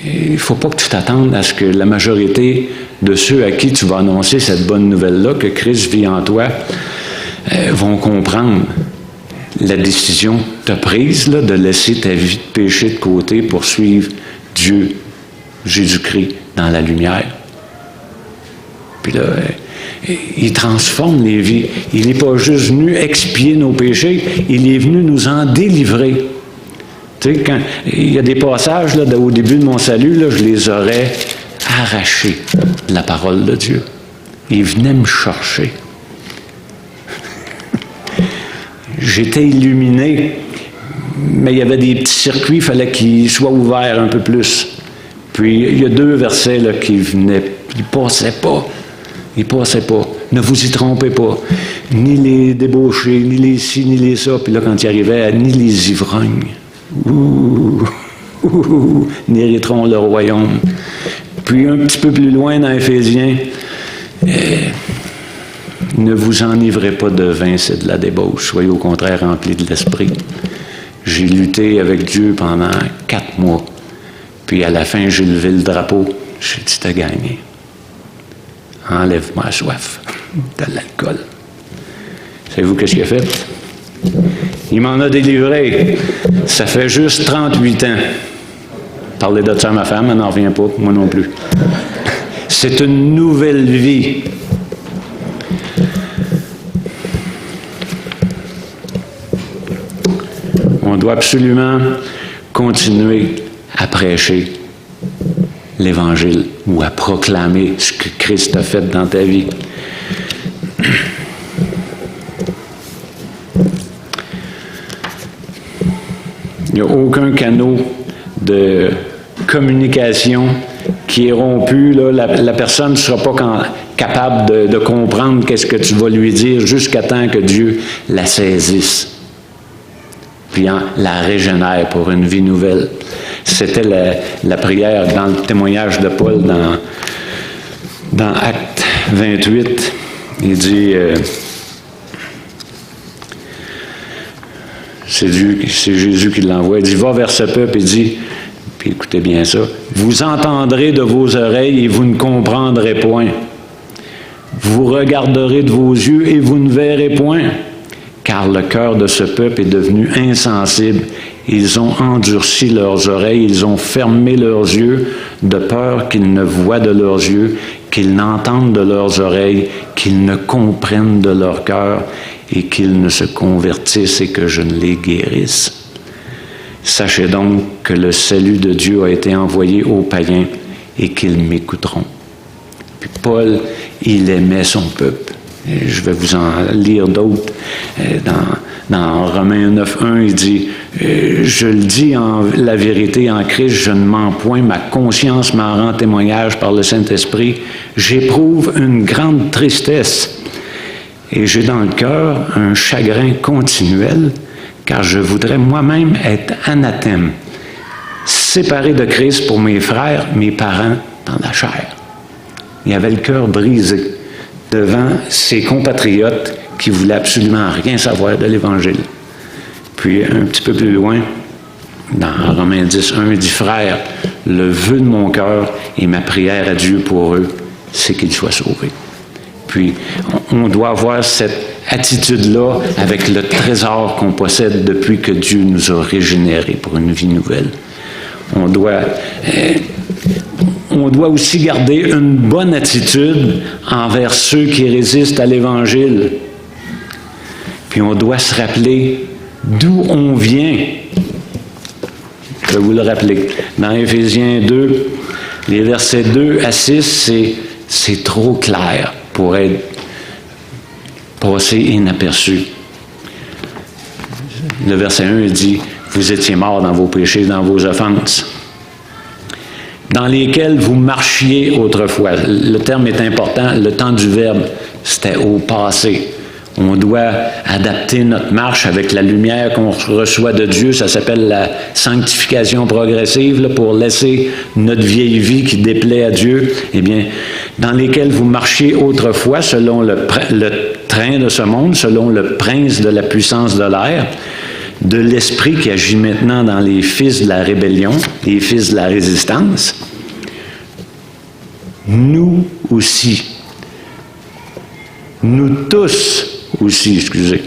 il ne faut pas que tu t'attendes à ce que la majorité de ceux à qui tu vas annoncer cette bonne nouvelle-là, que Christ vit en toi, vont comprendre la décision que tu as prise là, de laisser ta vie de péché de côté pour suivre Dieu, Jésus-Christ, dans la lumière. Puis là, il transforme les vies. Il n'est pas juste venu expier nos péchés, il est venu nous en délivrer. Tu sais, quand il y a des passages là, au début de mon salut, là, je les aurais arrachés de la parole de Dieu. Il venait me chercher. J'étais illuminé, mais il y avait des petits circuits, il fallait qu'ils soient ouverts un peu plus. Puis il y a 2 versets là, qui venaient, ils ne passaient pas. Ils ne passaient pas. Ne vous y trompez pas. Ni les débauchés, ni les ci, ni les ça. Puis là, quand il arrivait, ni les ivrognes. N'hériteront le royaume. Puis un petit peu plus loin dans Éphésiens, ne vous enivrez pas de vin, c'est de la débauche. Soyez au contraire remplis de l'esprit. J'ai lutté avec Dieu pendant 4 mois. Puis à la fin, j'ai levé le drapeau. J'ai dit, t'as gagné. Enlève-moi la soif de l'alcool. Savez-vous qu'est-ce qu'il a fait? Il m'en a délivré. Ça fait juste 38 ans. Parler de ça à ma femme, elle n'en revient pas, moi non plus. C'est une nouvelle vie. On doit absolument continuer à prêcher l'Évangile ou à proclamer ce que Christ a fait dans ta vie. Il n'y a aucun canal de communication qui est rompu. Là, la personne ne sera pas capable de comprendre qu'est-ce que tu vas lui dire jusqu'à temps que Dieu la saisisse. Puis la régénère pour une vie nouvelle. C'était la prière dans le témoignage de Paul dans Acte 28. Il dit, c'est Jésus qui l'envoie, il dit, va vers ce peuple et dit, puis écoutez bien ça, vous entendrez de vos oreilles et vous ne comprendrez point. Vous regarderez de vos yeux et vous ne verrez point. Car le cœur de ce peuple est devenu insensible. Ils ont endurci leurs oreilles, ils ont fermé leurs yeux, de peur qu'ils ne voient de leurs yeux, qu'ils n'entendent de leurs oreilles, qu'ils ne comprennent de leur cœur et qu'ils ne se convertissent et que je ne les guérisse. Sachez donc que le salut de Dieu a été envoyé aux païens et qu'ils m'écouteront. Puis Paul, il aimait son peuple. Je vais vous en lire d'autres. Dans Romains 9.1, il dit « Je le dis en la vérité en Christ, je ne mens point, ma conscience m'en rend témoignage par le Saint-Esprit. J'éprouve une grande tristesse et j'ai dans le cœur un chagrin continuel, car je voudrais moi-même être anathème, séparé de Christ pour mes frères, mes parents dans la chair. » Il avait le cœur brisé devant ses compatriotes qui voulaient absolument rien savoir de l'Évangile. Puis, un petit peu plus loin, dans Romains 10.1, il dit « Frères, le vœu de mon cœur et ma prière à Dieu pour eux, c'est qu'ils soient sauvés. » Puis, on doit avoir cette attitude-là avec le trésor qu'on possède depuis que Dieu nous a régénérés pour une vie nouvelle. On doit aussi garder une bonne attitude envers ceux qui résistent à l'Évangile. Puis on doit se rappeler d'où on vient. Je vais vous le rappeler. Dans Éphésiens 2, les versets 2 à 6, c'est trop clair pour être passé inaperçu. Le verset 1 dit « Vous étiez morts dans vos péchés, dans vos offenses, dans lesquels vous marchiez autrefois. » Le terme est important, le temps du verbe, c'était au passé. On doit adapter notre marche avec la lumière qu'on reçoit de Dieu. Ça s'appelle la sanctification progressive, là, pour laisser notre vieille vie qui déplaît à Dieu. Eh bien, dans lesquels vous marchiez autrefois, selon le train de ce monde, selon le prince de la puissance de l'air, de l'esprit qui agit maintenant dans les fils de la rébellion, les fils de la résistance. Nous aussi. Nous tous aussi, excusez,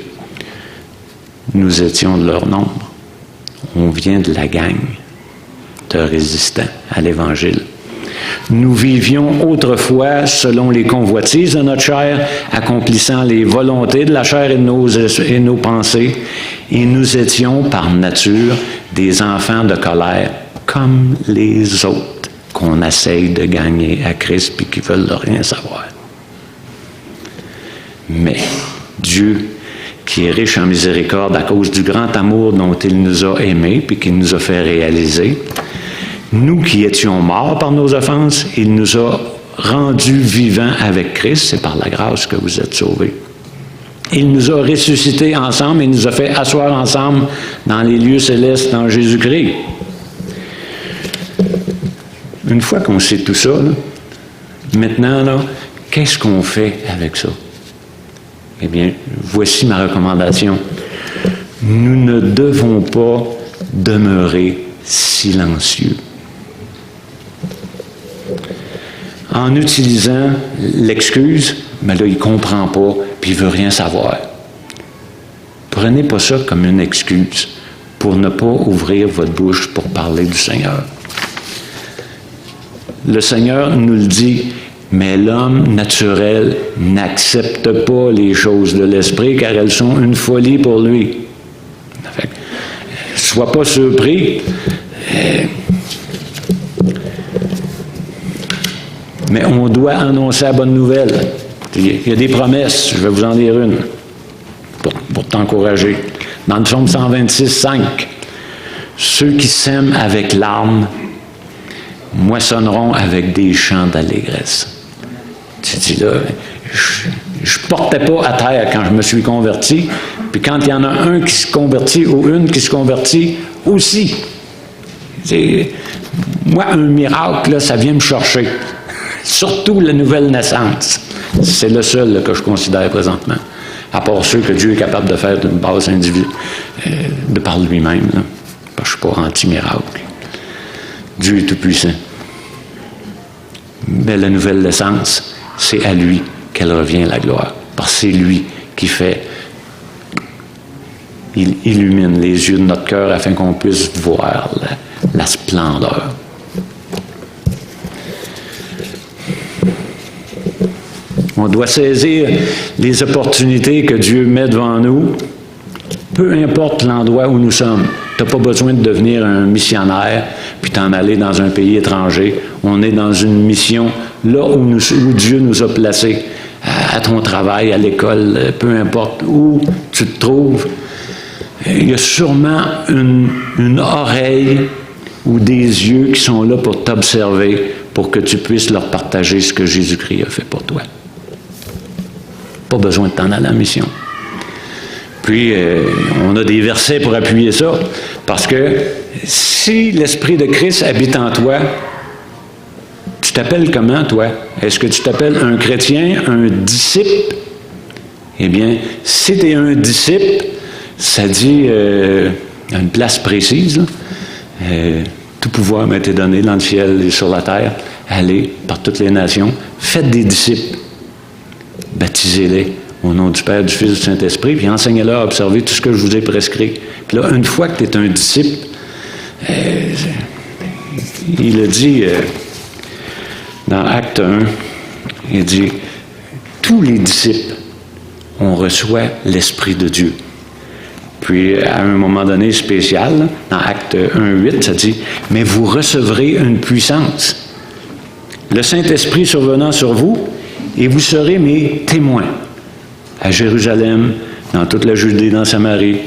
nous étions de leur nombre. On vient de la gang de résistants à l'Évangile. Nous vivions autrefois selon les convoitises de notre chair, accomplissant les volontés de la chair et de nos pensées, et nous étions par nature des enfants de colère comme les autres qu'on essaye de gagner à Christ et qui veulent rien savoir. Mais Dieu, qui est riche en miséricorde à cause du grand amour dont il nous a aimés puis qu'il nous a fait réaliser, nous qui étions morts par nos offenses, il nous a rendus vivants avec Christ. C'est par la grâce que vous êtes sauvés. Il nous a ressuscités ensemble et nous a fait asseoir ensemble dans les lieux célestes dans Jésus-Christ. Une fois qu'on sait tout ça, là, maintenant, là, qu'est-ce qu'on fait avec ça? Eh bien, voici ma recommandation. Nous ne devons pas demeurer silencieux. En utilisant l'excuse, mais là, il ne comprend pas, puis il ne veut rien savoir. Prenez pas ça comme une excuse pour ne pas ouvrir votre bouche pour parler du Seigneur. Le Seigneur nous le dit, mais l'homme naturel n'accepte pas les choses de l'esprit car elles sont une folie pour lui. Fait, sois pas surpris. Mais on doit annoncer la bonne nouvelle. Il y a des promesses, je vais vous en dire une, pour t'encourager. Dans le psaume 126, 5, ceux qui sèment avec larmes moissonneront avec des chants d'allégresse. Tu dis là, je ne portais pas à terre quand je me suis converti, puis quand il y en a un qui se convertit ou une qui se convertit aussi. Moi, un miracle, là, ça vient me chercher. Surtout la nouvelle naissance. C'est le seul là, que je considère présentement. À part ceux que Dieu est capable de faire d'une base individuelle, de par lui-même. Là. Parce que je ne suis pas anti-miracle. Dieu est tout-puissant. Mais la nouvelle naissance, c'est à lui qu'elle revient la gloire. Parce que c'est lui qui fait, il illumine les yeux de notre cœur afin qu'on puisse voir la splendeur. On doit saisir les opportunités que Dieu met devant nous, peu importe l'endroit où nous sommes. Tu n'as pas besoin de devenir un missionnaire puis t'en aller dans un pays étranger. On est dans une mission là où Dieu nous a placés, à ton travail, à l'école, peu importe où tu te trouves. Il y a sûrement une oreille ou des yeux qui sont là pour t'observer, pour que tu puisses leur partager ce que Jésus-Christ a fait pour toi. Pas besoin de t'en aller en mission. Puis, on a des versets pour appuyer ça, parce que si l'Esprit de Christ habite en toi, tu t'appelles comment, toi? Est-ce que tu t'appelles un chrétien, un disciple? Eh bien, si tu es un disciple, ça dit à une place précise, là, tout pouvoir m'a été donné dans le ciel et sur la terre. Allez par toutes les nations, faites des disciples, baptisez-les Au nom du Père, du Fils et du Saint-Esprit, puis enseignez-leur à observer tout ce que je vous ai prescrit. Puis là, une fois que tu es un disciple, il a dit dans Acte 1, il dit, tous les disciples, on reçoit l'Esprit de Dieu. Puis, à un moment donné spécial, dans Acte 1:8, ça dit, mais vous recevrez une puissance. Le Saint-Esprit survenant sur vous, et vous serez mes témoins. À Jérusalem, dans toute la Judée, dans Samarie,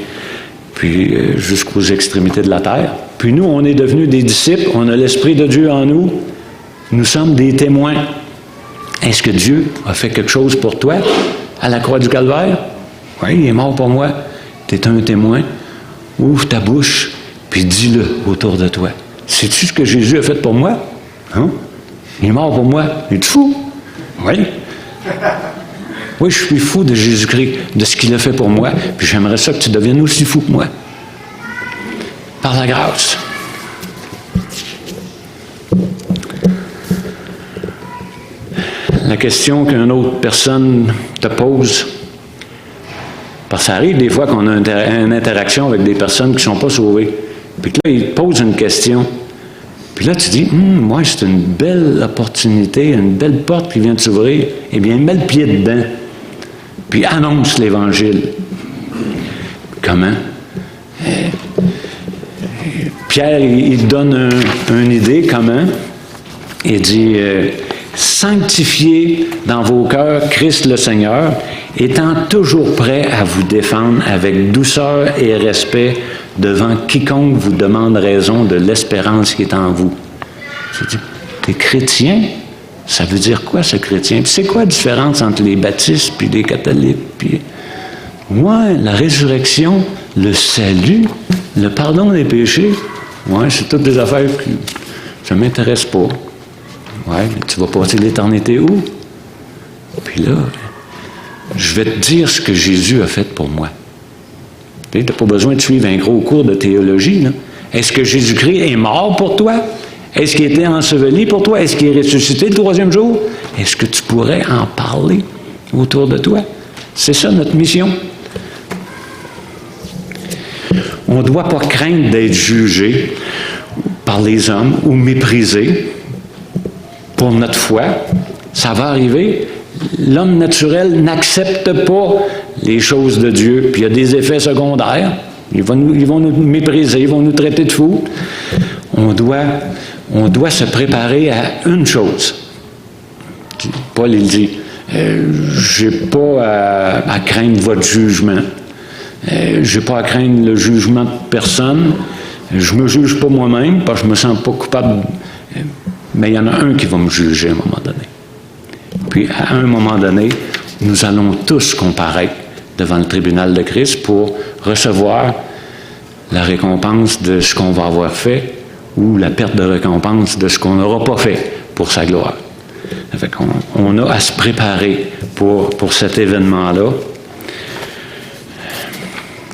puis jusqu'aux extrémités de la terre. Puis nous, on est devenus des disciples, on a l'Esprit de Dieu en nous, nous sommes des témoins. Est-ce que Dieu a fait quelque chose pour toi à la croix du Calvaire? Oui, il est mort pour moi. Tu es un témoin. Ouvre ta bouche, puis dis-le autour de toi. Sais-tu ce que Jésus a fait pour moi? Hein? Il est mort pour moi. Es-tu fou? Oui. Oui, je suis fou de Jésus-Christ, de ce qu'il a fait pour moi, puis j'aimerais ça que tu deviennes aussi fou que moi. Par la grâce. La question qu'une autre personne te pose, parce que ça arrive des fois qu'on a une interaction avec des personnes qui ne sont pas sauvées, puis que là, ils te posent une question, puis là, tu dis, moi, c'est une belle opportunité, une belle porte qui vient de s'ouvrir, eh bien, mets le pied dedans. Puis annonce l'Évangile. Comment? Pierre, il donne une idée, comment? Il dit, sanctifiez dans vos cœurs Christ le Seigneur, étant toujours prêt à vous défendre avec douceur et respect devant quiconque vous demande raison de l'espérance qui est en vous. Tu dis, t'es chrétien? Ça veut dire quoi, ce chrétien? Puis c'est quoi la différence entre les baptistes puis les catholiques? Puis, ouais, la résurrection, le salut, le pardon des péchés, ouais, c'est toutes des affaires qui ne m'intéressent pas. Ouais, mais tu vas passer l'éternité où? Puis là, je vais te dire ce que Jésus a fait pour moi. Tu n'as pas besoin de suivre un gros cours de théologie, là. Est-ce que Jésus-Christ est mort pour toi? Est-ce qu'il était enseveli pour toi? Est-ce qu'il est ressuscité le 3e jour? Est-ce que tu pourrais en parler autour de toi? C'est ça notre mission. On ne doit pas craindre d'être jugé par les hommes ou méprisé pour notre foi. Ça va arriver. L'homme naturel n'accepte pas les choses de Dieu, puis il y a des effets secondaires. Ils vont nous mépriser, ils vont nous traiter de fous. On doit se préparer à une chose. Paul, il dit, j'ai pas à craindre votre jugement. J'ai pas à craindre le jugement de personne. Je me juge pas moi-même, parce que je me sens pas coupable. Mais il y en a un qui va me juger à un moment donné. Puis, à un moment donné, nous allons tous comparaître devant le tribunal de Christ pour recevoir la récompense de ce qu'on va avoir fait ou la perte de récompense de ce qu'on n'aura pas fait pour sa gloire. Fait qu'on a à se préparer pour cet événement-là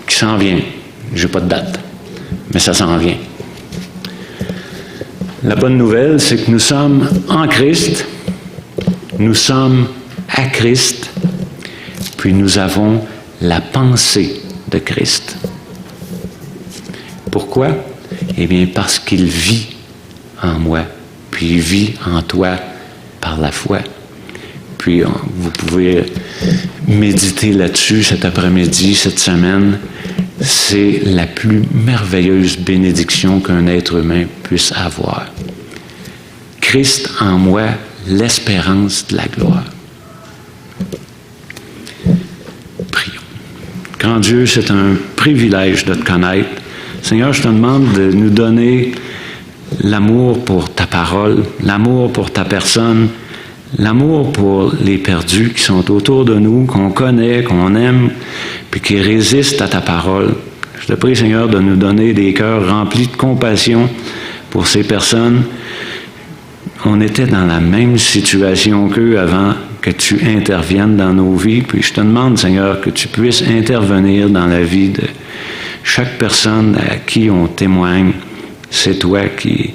qui s'en vient. Je n'ai pas de date, mais ça s'en vient. La bonne nouvelle, c'est que nous sommes en Christ, nous sommes à Christ, puis nous avons la pensée de Christ. Pourquoi? Eh bien, parce qu'il vit en moi, puis il vit en toi par la foi. Puis, vous pouvez méditer là-dessus cet après-midi, cette semaine. C'est la plus merveilleuse bénédiction qu'un être humain puisse avoir. Christ en moi, l'espérance de la gloire. Prions. Grand Dieu, c'est un privilège de te connaître. Seigneur, je te demande de nous donner l'amour pour ta parole, l'amour pour ta personne, l'amour pour les perdus qui sont autour de nous, qu'on connaît, qu'on aime, puis qui résistent à ta parole. Je te prie, Seigneur, de nous donner des cœurs remplis de compassion pour ces personnes. On était dans la même situation qu'eux avant que tu interviennes dans nos vies. Puis je te demande, Seigneur, que tu puisses intervenir dans la vie de chaque personne à qui on témoigne. C'est toi qui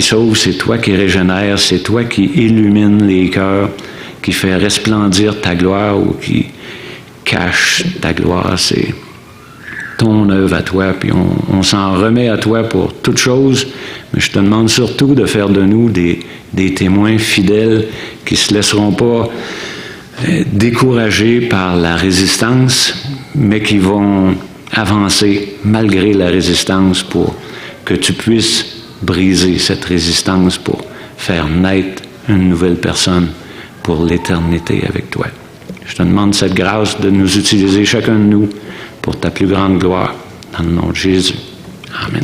sauves, c'est toi qui régénères, c'est toi qui illumines les cœurs, qui fait resplendir ta gloire ou qui cache ta gloire. C'est ton œuvre à toi, puis on s'en remet à toi pour toutes choses, mais je te demande surtout de faire de nous des témoins fidèles qui ne se laisseront pas découragés par la résistance, mais qui vont avancer malgré la résistance pour que tu puisses briser cette résistance pour faire naître une nouvelle personne pour l'éternité avec toi. Je te demande cette grâce de nous utiliser chacun de nous pour ta plus grande gloire. Dans le nom de Jésus. Amen.